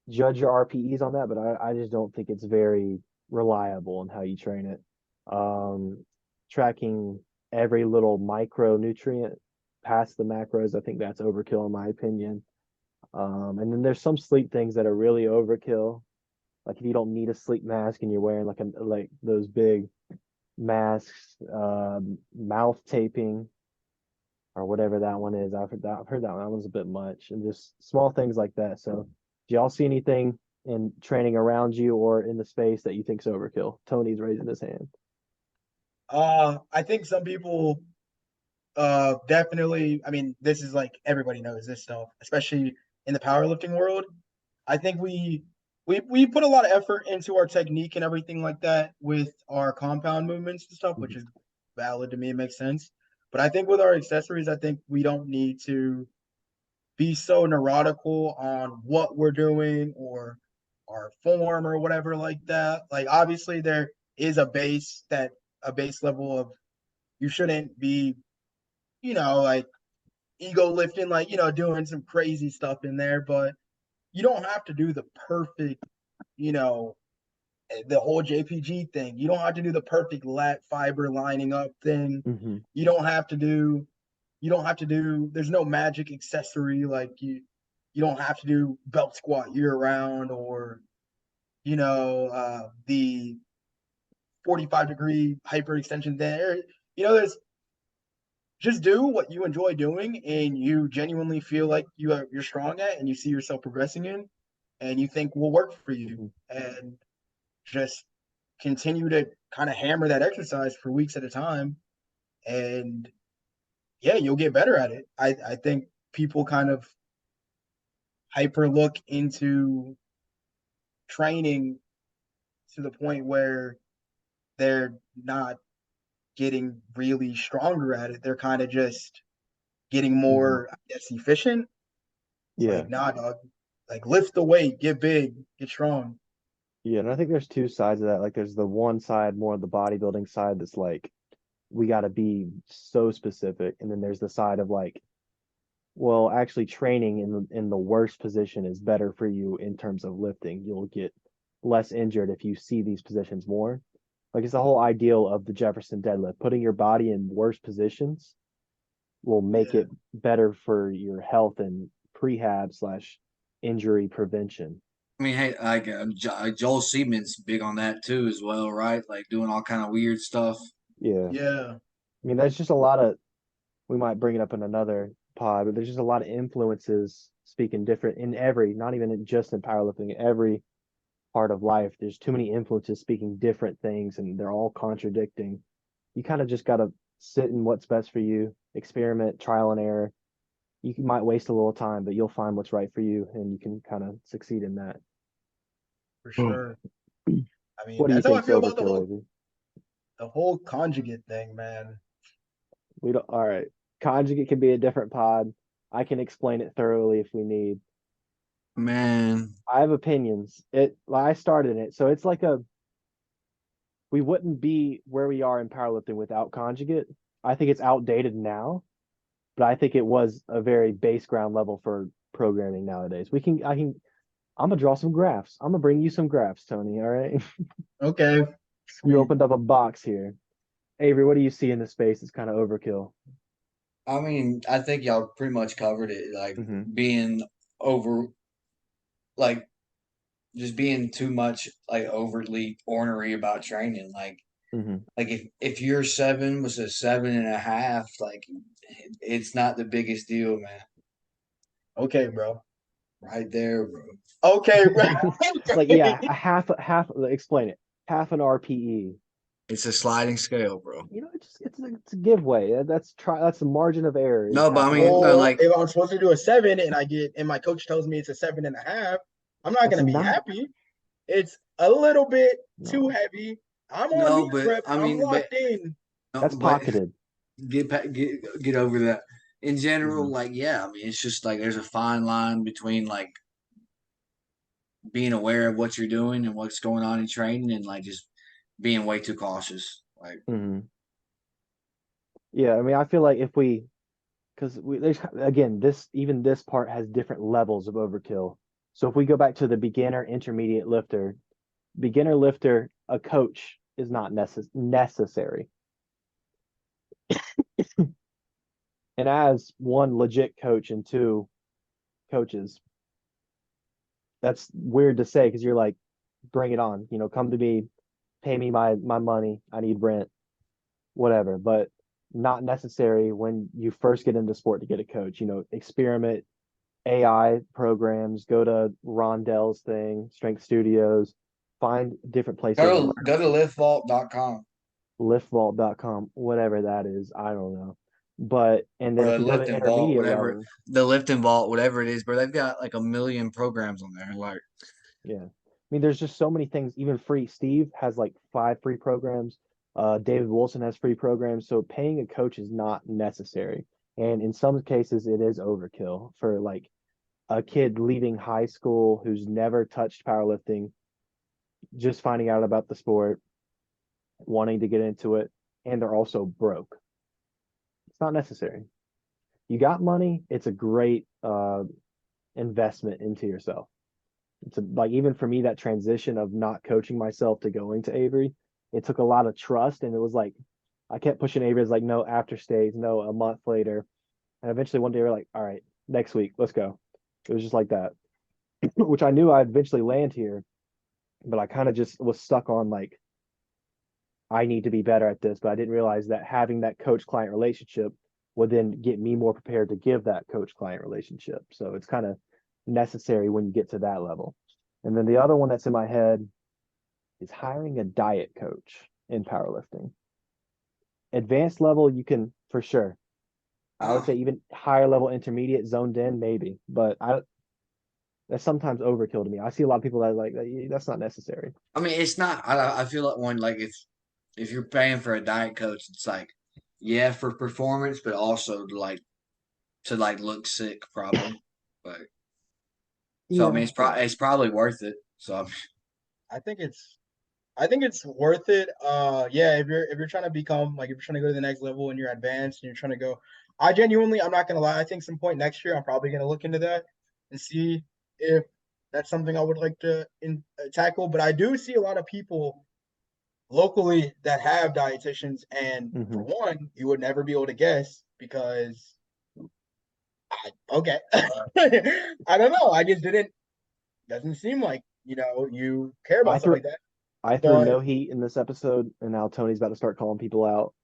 judge your RPEs on that, but I just don't think it's very reliable in how you train it. Tracking every little micronutrient past the macros, I think that's overkill in my opinion. And then there's some sleep things that are really overkill. Like if you don't need a sleep mask and you're wearing like those big masks, mouth taping or whatever that one is. I've heard that one. That one's a bit much, and just small things like that. So, do y'all see anything in training around you or in the space that you think's overkill? Tony's raising his hand. I think some people definitely, I mean, this is like everybody knows this stuff, especially in the powerlifting world. I think we put a lot of effort into our technique and everything like that with our compound movements and stuff, which is valid to me. It makes sense. But I think with our accessories, I think we don't need to be so neurotical on what we're doing or our form or whatever like that. Like obviously there is a base level of you shouldn't be, like ego lifting, like, doing some crazy stuff in there, but you don't have to do the perfect, you know, the whole JPG thing. You don't have to do the perfect lat fiber lining up thing. Mm-hmm. You don't have to do there's no magic accessory like you don't have to do belt squat year round or the 45-degree hyperextension there. There's just do what you enjoy doing and you genuinely feel like you're strong at and you see yourself progressing in and you think will work for you, Mm-hmm. and just continue to kind of hammer that exercise for weeks at a time, and yeah, you'll get better at it. I think people kind of hyper look into training to the point where they're not getting really stronger at it. They're kind of just getting Mm-hmm. more, I guess, efficient. It's Yeah. like, nah, dog. Like lift the weight, get big, get strong. Yeah. And I think there's two sides of that. Like there's the one side, more of the bodybuilding side that's like, we got to be so specific. And then there's the side of like, well, actually training in the worst position is better for you in terms of lifting. You'll get less injured if you see these positions more. Like it's the whole ideal of the Jefferson deadlift. Putting your body in worse positions will make Yeah, it better for your health and prehab slash injury prevention. I mean, hey, like Joel Seaman's big on that too, as well, right? Like doing all kind of weird stuff. Yeah. yeah, I mean, there's just a lot of, we might bring it up in another pod, but there's just a lot of influences speaking different in every, not even just in powerlifting, every part of life. There's too many influences speaking different things and they're all contradicting. You kind of just got to sit in what's best for you, experiment, trial and error. You might waste a little time, but you'll find what's right for you and you can kind of succeed in that. for sure. I mean, What do you that's how I think's feel about the overkill, whole Avery? the whole conjugate thing, man. We don't, all right. Conjugate can be a different pod. I can explain it thoroughly if we need. Man, I have opinions. I started it. So it's like we wouldn't be where we are in powerlifting without conjugate. I think it's outdated now, but I think it was a very base ground level for programming nowadays. I'm gonna draw some graphs. I'm gonna bring you some graphs, Tony. All right. Okay, You sweet. opened up a box here. Avery, what do you see in the space? It's kind of overkill. I mean, I think y'all pretty much covered it. Like Mm-hmm. being over, like just being too much, like overly ornery about training. Mm-hmm. Like if your seven was a 7.5, like it's not the biggest deal, man. Okay, bro. Right there, bro. Okay, bro. Like, yeah, a half, explain it. Half an RPE. It's a sliding scale, bro. It's a giveaway. That's the margin of error is No, but half I an mean, no, RPE. Well, like if I'm supposed to do a 7 and my coach tells me it's a 7.5, I'm not That's gonna be not happy. It's a little bit too no. heavy. I'm on no, meet but prep. I I'm mean, but locked in. no, That's but pocketed. get over that. In general, Mm-hmm. like yeah, I mean, it's just like there's a fine line between like being aware of what you're doing and what's going on in training and like just being way too cautious. Like Mm-hmm. Yeah, I mean, I feel like if we, because there's again, this part has different levels of overkill. So if we go back to the beginner lifter, a coach is not necessary. And as one legit coach and two coaches, that's weird to say because you're like, bring it on. Come to me, pay me my money. I need rent, whatever. But not necessary when you first get into sport to get a coach. Experiment AI programs, go to Rondell's thing, Strength Studios, find different places to Go to learn. liftvault.com Liftvault.com, whatever that is, I don't know. But and or then the if you go to lifting vault, intermediate whatever level, the lifting vault, whatever it is, bro. They've got like a million programs on there. Like, yeah. I mean, there's just so many things, even free. Steve has like 5 free programs. David Wilson has free programs. So paying a coach is not necessary. And in some cases, it is overkill for like a kid leaving high school who's never touched powerlifting, just finding out about the sport, wanting to get into it, and they're also broke. It's not necessary. You got money, it's a great investment into yourself. Like even for me, that transition of not coaching myself to going to Avery, it took a lot of trust, and it was like I kept pushing Avery. It's like no after stays, no a month later, and eventually one day we're like, all right, next week, let's go. It was just like that, which I knew I'd eventually land here, but I kind of just was stuck on like I need to be better at this, but I didn't realize that having that coach client relationship would then get me more prepared to give that coach client relationship. So it's kind of necessary when you get to that level. And then the other one that's in my head is hiring a diet coach in powerlifting. Advanced level, you can for sure. I would ah, say even higher level, intermediate, zoned in, maybe. But that's sometimes overkill to me. I see a lot of people that are like that's not necessary. I mean, it's not. I feel like one like if you're paying for a diet coach, it's like yeah for performance, but also to like look sick probably. Like so, I mean, Yeah, yeah. it's probably worth it. So I think it's I think it's worth it. Yeah, if you're trying to become like if you're trying to go to the next level and you're advanced and you're trying to go, I'm not gonna lie. I think some point next year I'm probably gonna look into that and see if that's something I would like to tackle. But I do see a lot of people locally that have dietitians, and for Hmm. one, you would never be able to guess because okay, I don't know. I just didn't. Doesn't seem like you care I about stuff threw like that. I threw But no heat in this episode, and now Tony's about to start calling people out.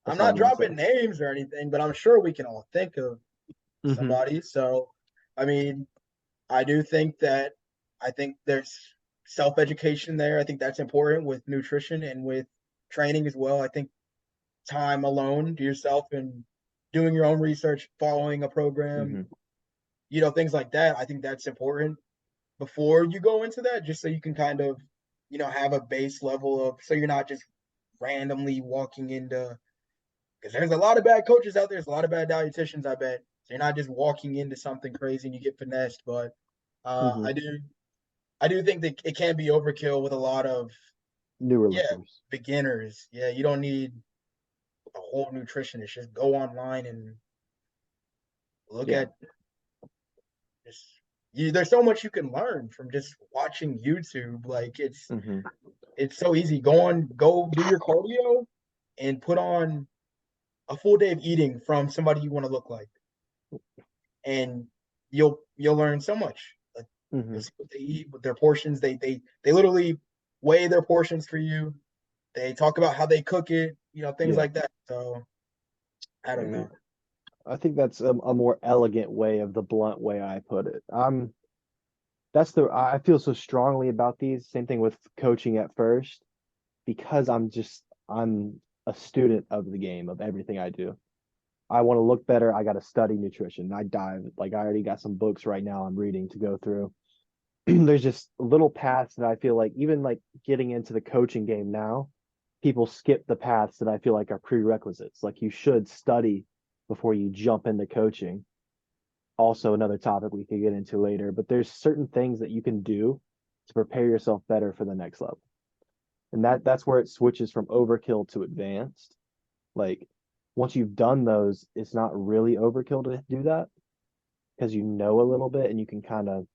I'm That's all not I'm gonna say. dropping names or anything, but I'm sure we can all think of Hmm. somebody. So, I mean, I do think that I think there's self education there. I think that's important with nutrition and with training as well. I think time alone to yourself and doing your own research, following a program, Hmm. things like that. I think that's important before you go into that, just so you can kind of, have a base level of, so you're not just randomly walking into, because there's a lot of bad coaches out there. There's a lot of bad dietitians, I bet. So you're not just walking into something crazy and you get finessed. But uh, Hmm. I do, I do think that it can be overkill with a lot of Newer yeah lifters. beginners. Yeah, you don't need a whole nutritionist. Just go online and look Yeah. at just. There's so much you can learn from just watching YouTube. Like Hmm. it's so easy. Go do your cardio, and put on a full day of eating from somebody you want to look like, and you'll learn so much. Like, you'll Hmm. see what they eat, with their portions. They literally weigh their portions for you. They talk about how they cook it, things Yeah. like that. So I I don't agree. know. I think that's a more elegant way of the blunt way I put it. That's I feel so strongly about these. Same thing with coaching at first because I'm a student of the game of everything I do. I want to look better. I got to study nutrition. I dive like I already got some books right now I'm reading to go through. There's just little paths that I feel like even like getting into the coaching game now, people skip the paths that I feel like are prerequisites. Like you should study before you jump into coaching. Also another topic we could get into later, but there's certain things that you can do to prepare yourself better for the next level. And that's where it switches from overkill to advanced. Like once you've done those, it's not really overkill to do that because you know a little bit and you can kind of,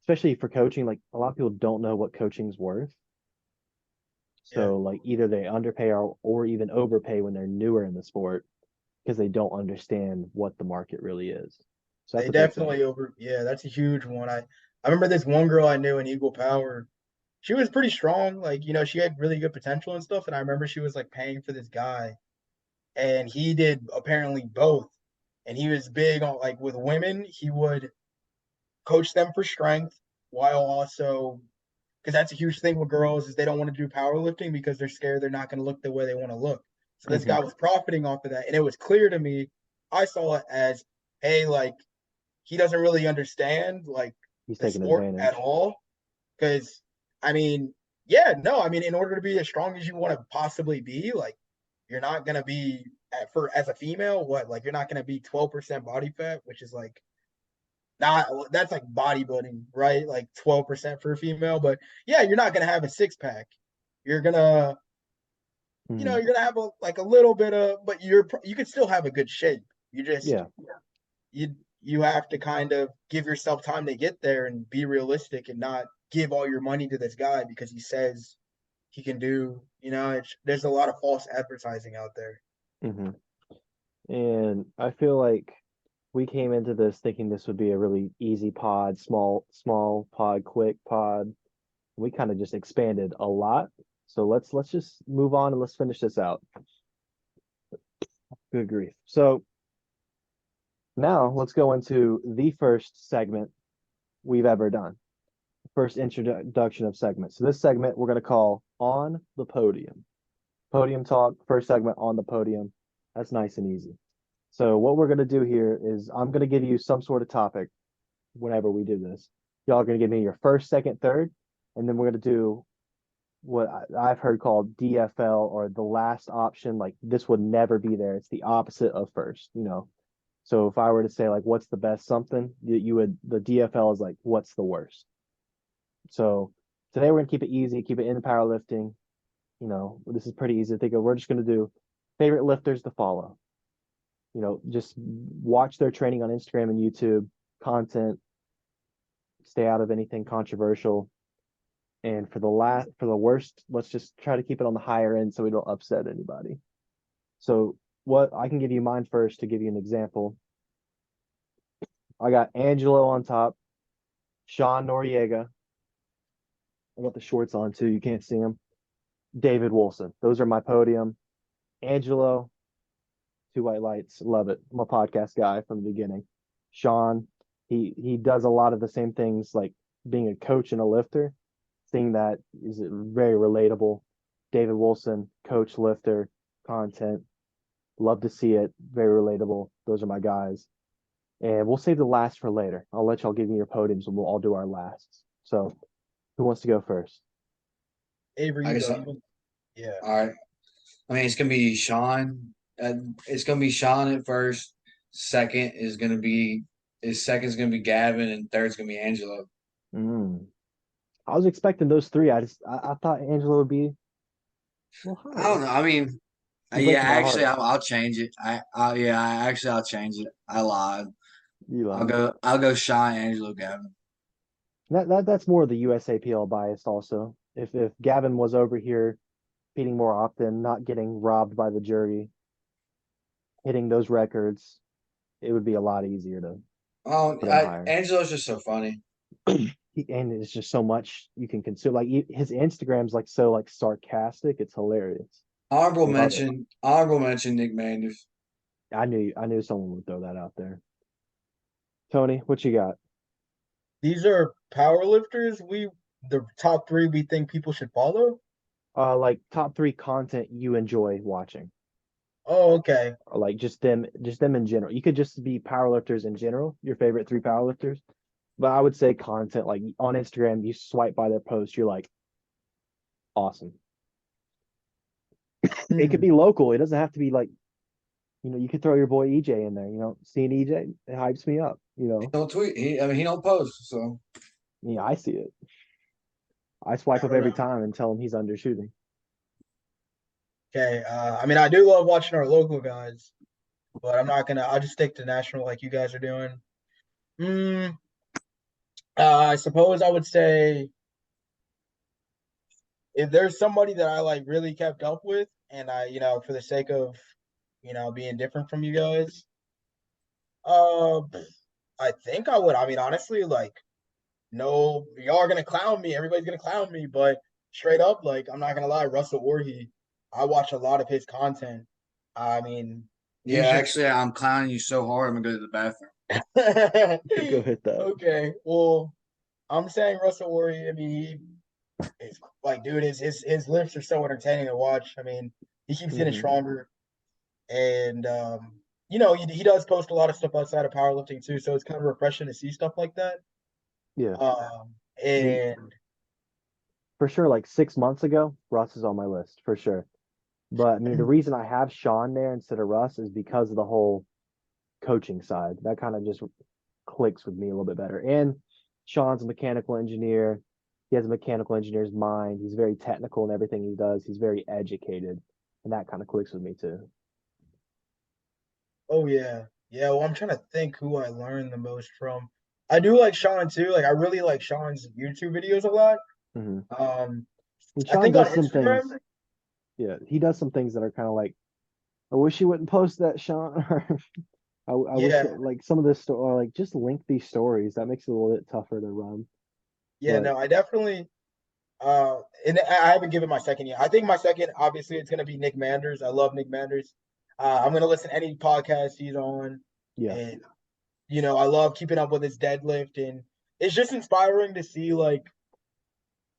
especially for coaching, like a lot of people don't know what coaching's worth. Yeah, So like either they underpay or even overpay when they're newer in the sport. because they don't understand what the market really is. So that's They a big thing. definitely yeah, that's a huge one. I remember this one girl I knew in Eagle Power. She was pretty strong, like, she had really good potential and stuff. And I remember she was like paying for this guy, and he did apparently both. And he was big on, like, with women, he would coach them for strength while also, because that's a huge thing with girls, is they don't want to do powerlifting because they're scared they're not going to look the way they want to look. So this Hmm. guy was profiting off of that, and it was clear to me. I saw it as, hey, like, he doesn't really understand like He's the taking sport at advantage. all. Because I mean, yeah, no, I mean, in order to be as strong as you want to possibly be, like, you're not gonna be for as a female, what, like, you're not gonna be 12% body fat, which is like not, that's like bodybuilding, right? Like 12% for a female. But yeah, you're not gonna have a six pack. You're gonna, Hmm. you're gonna have like a little bit of, but you could still have a good shape. You just Yeah. you have to kind of give yourself time to get there and be realistic and not give all your money to this guy because he says he can do, there's a lot of false advertising out there. Hmm. And I feel like we came into this thinking this would be a really easy pod, small pod, quick pod. We kind of just expanded a lot. So let's just move on and let's finish this out. Good grief. So now let's go into the first segment we've ever done. First introduction of segments. So this segment we're going to call On the Podium. Podium talk, first segment on the podium. That's nice and easy. So what we're going to do here is I'm going to give you some sort of topic whenever we do this. Y'all are going to give me your first, second, third, and then we're going to do what I've heard called DFL, or the last option. Like, this would never be there. It's the opposite of first, you know. So if I were to say like what's the best something, you would, the DFL is like what's the worst. So today we're gonna keep it easy, keep it in powerlifting. You know, this is pretty easy to think of. We're just gonna do favorite lifters to follow. You know, just watch their training on Instagram and YouTube content. Stay out of anything controversial. And for the worst, let's just try to keep it on the higher end so we don't upset anybody. So what I can give you mine first to give you an example. I got Angelo on top, Sean Noriega. I got the shorts on too. You can't see him. David Wilson. Those are my podium. Angelo, two white lights. Love it. I'm a podcast guy from the beginning. Sean, he does a lot of the same things, like being a coach and a lifter. Seeing that is very relatable. David Wilson, coach, lifter, content. Love to see it. Very relatable. Those are my guys. And we'll save the last for later. I'll let y'all give me your podiums and we'll all do our lasts. So who wants to go first? Avery, I you guess. go. Yeah. All right. I mean, it's gonna be Sean. It's gonna be Sean at first. Second is gonna be his second's gonna be Gavin, and third's gonna be Angelo. Mm. I was expecting those three. I thought Angelo would be a little I don't higher. know. I mean, You yeah, breaking my actually, heart. I'll change it. Yeah, I'll change it. I lied. You I'll lied. go. I'll go Sean, Angelo, Gavin. That's more the USAPL bias also. If Gavin was over here competing more often, not getting robbed by the jury, hitting those records, it would be a lot easier to Oh, put him higher. Angelo's just so funny. And it's just so much you can consume. Like his Instagram's like so like sarcastic. It's hilarious. I love it. Honorable mention, Nick Manders. I knew someone would throw that out there. Tony, what you got? These are power lifters. The top three we think people should follow. Like top three content you enjoy watching, Oh, okay. or like just them in general. You could just be powerlifters in general, your favorite three powerlifters. But I would say content, like on Instagram, you swipe by their post, you're like, awesome. It could Hmm. be local. It doesn't have to be like, you know, you could throw your boy EJ in there. You know, seeing EJ, it hypes me up. You He know, don't tweet. I mean, he don't post. So yeah, I see it. I swipe I up don't every know. time and tell him he's undershooting. Okay. I mean, I do love watching our local guys, but I'm not gonna. I'll just stick to national like you guys are doing. Mm, I suppose I would say if there's somebody that I like really kept up with, and I, for the sake of being different from you guys. Uh, I think I would. I mean, honestly, like, no, y'all are gonna clown me. Everybody's gonna clown me, but straight up, like, I'm not gonna lie, Russell Orhe, I watch a lot of his content. I mean, Yeah, he's just actually, I'm clowning you so hard, I'm gonna go to the bathroom. Go hit that. okay. Well, I'm saying Russell Orhe. I mean, it's like, dude, his lifts are so entertaining to watch. I mean, he keeps getting Hmm. stronger, and he does post a lot of stuff outside of powerlifting too. So it's kind of refreshing to see stuff like that. Yeah. Um, I mean, and for sure, like 6 months ago, Russ is on my list for sure. But I mean, the reason I have Sean there instead of Russ is because of the whole coaching side. That kind of just clicks with me a little bit better. And Sean's a mechanical engineer. He has a mechanical engineer's mind. He's very technical in everything he does. He's very educated, and that kind of clicks with me too. oh yeah, yeah. Well, I'm trying to think who I learned the most from. I do like Sean too. Like I really like Sean's YouTube videos a lot. Hmm. Um, And I Sean think on does some Instagram, things. Yeah, he does some things that are kind of like, I wish you wouldn't post that, Sean. I wish yeah, like some of this or like just link these stories. That makes it a little bit tougher to run. yeah. But No, I definitely. And I haven't given my second yet. I think my second, obviously, it's gonna be Nick Manders. I love Nick Manders. I'm gonna listen to any podcast he's on, yeah, and I love keeping up with his deadlift, and it's just inspiring to see like,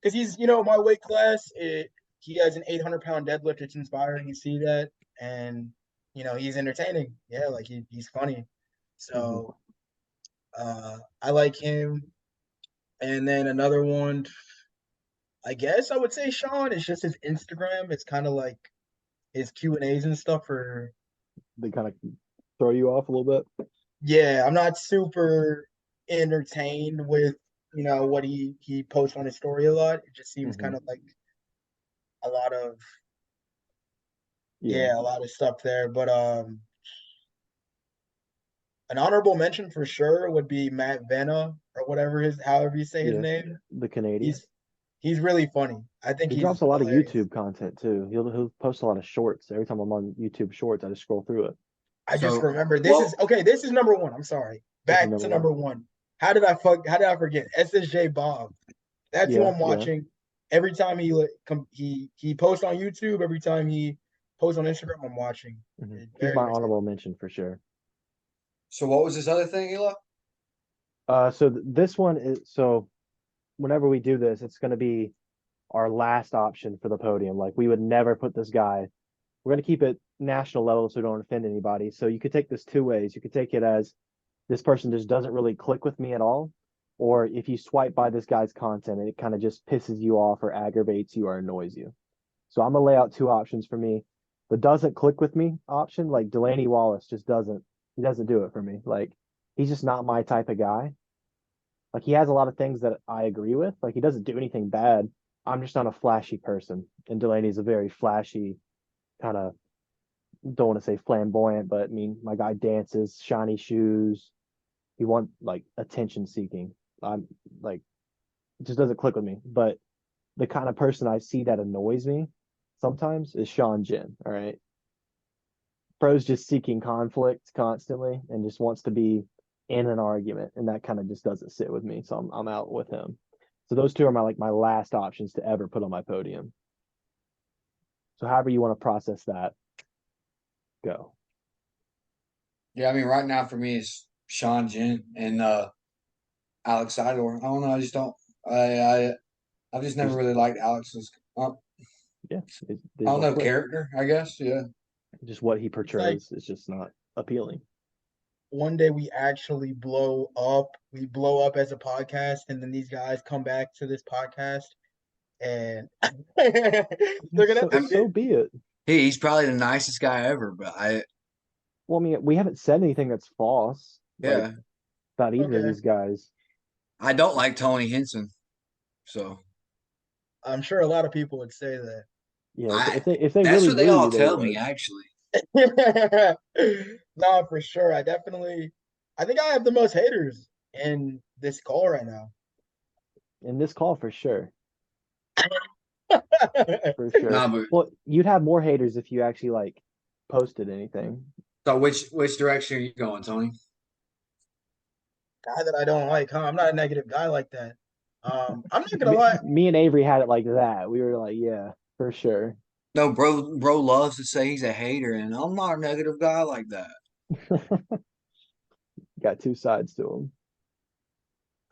because he's my weight class. He has an 800-pound deadlift. It's inspiring to see that, and he's entertaining. Yeah, like he's funny. hmm, So I like him. And then another one, I guess I would say Sean. It's just his Instagram. It's kind of like his Q&As and stuff. For they kind of throw you off a little bit. yeah, I'm not super entertained with what he posts on his story a lot. It just seems kind Hmm. of like a lot of Yeah, yeah, a lot of stuff there. But an honorable mention for sure would be Matt Vena or whatever however you say his yeah, name. the Canadian. He's he's really funny. I think He drops he's a lot of hilarious. YouTube content too. He'll post a lot of shorts. Every time I'm on YouTube Shorts, I just scroll through it. I just So, remember this is well, okay. This is number one. I'm sorry. This is Back number to one. number one. How did I forget? SSJ Bob. That's who Yeah, I'm yeah. watching. Every time he posts on YouTube, every time he posts on Instagram, I'm watching. It's He's very my entertaining. honorable mention for sure. so what was this other thing, Eli? So this one is so whenever we do this, it's going to be our last option for the podium. Like we would never put this guy. We're going to keep it national level so we don't offend anybody. So you could take this two ways. You could take it as this person just doesn't really click with me at all, or if you swipe by this guy's content and it kind of just pisses you off or aggravates you or annoys you. So I'm gonna lay out two options for me. The doesn't click with me option, like Delaney Wallace, just doesn't do it for me. Like he's just not my type of guy. Like he has a lot of things that I agree with. Like he doesn't do anything bad. I'm just not a flashy person, and Delaney's a very flashy kind of, don't want to say flamboyant, but I mean my guy dances, shiny shoes. He wants like attention seeking. I'm like it just doesn't click with me. But the kind of person I see that annoys me sometimes is Sean Jin. All right. Bro's just seeking conflict constantly and just wants to be in an argument. And that kind of just doesn't sit with me. So I'm out with him. So those two are my last options to ever put on my podium. So however you want to process that, go. Yeah, I mean, right now for me it's Sean Jen and Alex Sidor. I don't know. I just don't. I've just never There's really liked Alex's. yeah, they I don't don't know, click. character. I guess. Yeah. Just what he It's like portrays is just not appealing. one day we actually blow up. We blow up as a podcast, and then these guys come back to this podcast, and they're gonna have to I'm, So sit. be it. he's probably the nicest guy ever, but Well, I mean, we haven't said anything that's false, like yeah, about either of Okay, these guys. I don't like Tony Henson. So I'm sure a lot of people would say that. Yeah, I if they that's really what they knew all you, they tell me would. actually. No, for sure. I think I have the most haters in this call right now. In this call, for sure, for Nah, sure. but Well, you'd have more haters if you actually like posted anything. So which direction are you going, Tony? Guy that I don't like, huh? I'm not a negative guy like that. I'm not gonna Me, lie. me and Avery had it like that. We were like, yeah, for sure. No, bro loves to say he's a hater, and I'm not a negative guy like that. Got two sides to him.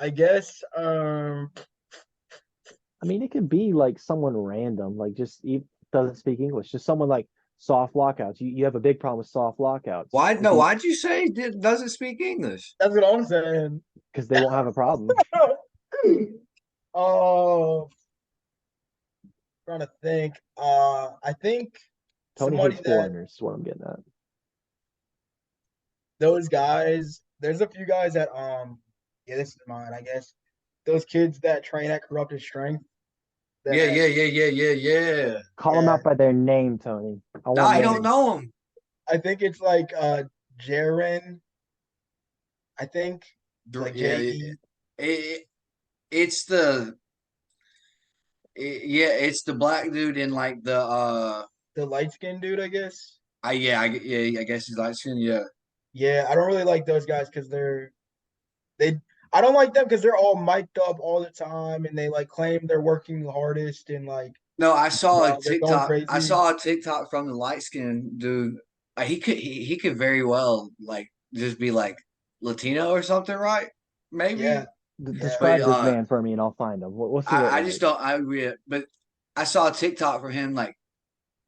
I guess I mean, it could be like someone random, like just doesn't speak English, just someone like soft lockouts. You have a big problem with soft lockouts. Why? If No, you why'd you say doesn't speak English? that's what I'm saying. because they won't have a problem. Oh, trying to think. I think Tony somebody hates that foreigners, is what I'm getting at. those guys. There's a few guys that yeah, this is mine. I guess those kids that train at Corrupted Strength. Yeah, That yeah. Call them yeah, out by their name, Tony. I No, want I don't names. know him. I think it's like Jaren. I think like Yeah, JE, it, it's the yeah, it's the black dude in like the the light skinned dude. I guess. I guess he's light skin. Yeah. Yeah, I don't really like those guys because they. I don't like them because they're all mic'd up all the time and they like claim they're working the hardest and like No, I saw a they're going TikTok. I crazy. saw a TikTok from the light skin dude. He could very well like just be like Latino or something, right? Yeah, Maybe. yeah. But Describe this man for me, and I'll find him. What's he look I just like? don't. I really, but I saw a TikTok from him like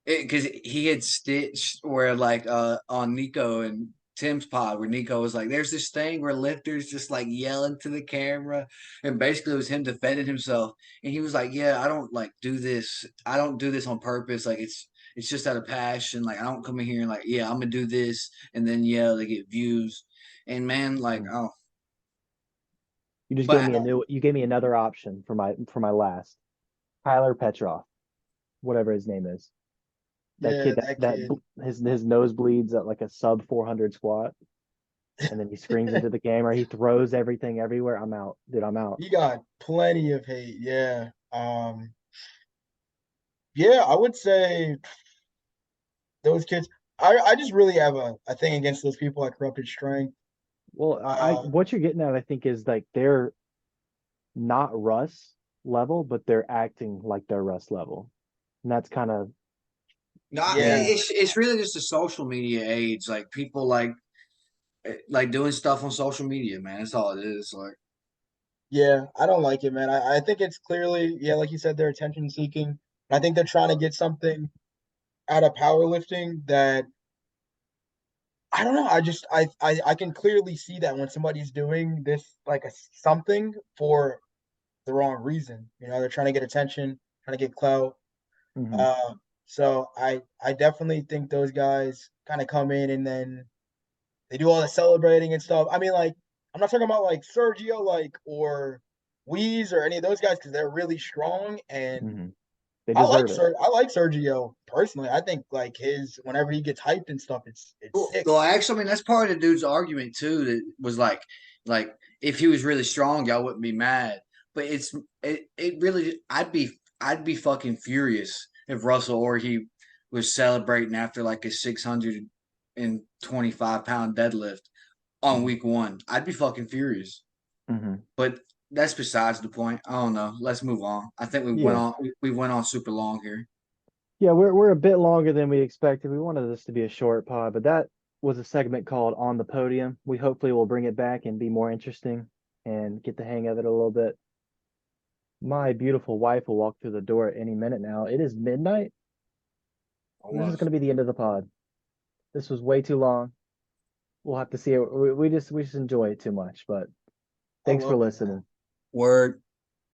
because he had stitched where like on Nico and Tim's pod where Nico was like, "There's this thing where lifters just like yelling to the camera," and basically it was him defending himself, and he was like, "Yeah, I don't like do this. I don't do this on purpose. Like it's just out of passion. Like I don't come in here and like, yeah, I'm gonna do this and then yell to get views." And man, like Mhm. oh, You just gave but me a new. You gave me another option for my last. Tyler Petrov, whatever his name is. That Yeah, kid that kid. his nose bleeds at like a sub 400 squat, and then he screams into the camera. He throws everything everywhere. I'm out, dude. I'm out. He got plenty of hate. Yeah. Yeah, I would say those kids. I just really have a thing against those people at Corrupted Strength. Well, I Um, what you're getting at, I think, is like they're not Russ level, but they're acting like they're Russ level, and that's kind of no, you know. yeah, it's really just a social media age. Like people like doing stuff on social media, man. That's all it is. Like. yeah. I don't like it, man. I think it's clearly, yeah, like you said, they're attention seeking. I think they're trying to get something out of powerlifting that I don't know. I can clearly see that when somebody's doing this like a something for the wrong reason. You know, they're trying to get attention, trying to get clout. Mhm. Uh, so I definitely think those guys kind of come in and then they do all the celebrating and stuff. I mean, like I'm not talking about like Sergio, like or Weeze or any of those guys because they're really strong and Mhm. They deserve it. I like Sergio personally. I think like his whenever he gets hyped and stuff, it's sick. Well, actually, I mean that's part of the dude's argument too. That was like if he was really strong, y'all wouldn't be mad. But it really I'd be fucking furious if Russell or he was celebrating after like a 625 pound deadlift on Mhm. week one. I'd be fucking furious. Mhm. But that's besides the point. I don't know. Let's move on. I think Yeah. we went on super long here. Yeah, we're a bit longer than we expected. We wanted this to be a short pod, but that was a segment called On the Podium. We hopefully will bring it back and be more interesting and get the hang of it a little bit. My beautiful wife will walk through the door at any minute now. It is midnight. This is going Almost. to be the end of the pod. This was way too long. We'll have to see it. We just enjoy it too much, but I thanks for love it, man. listening. Word.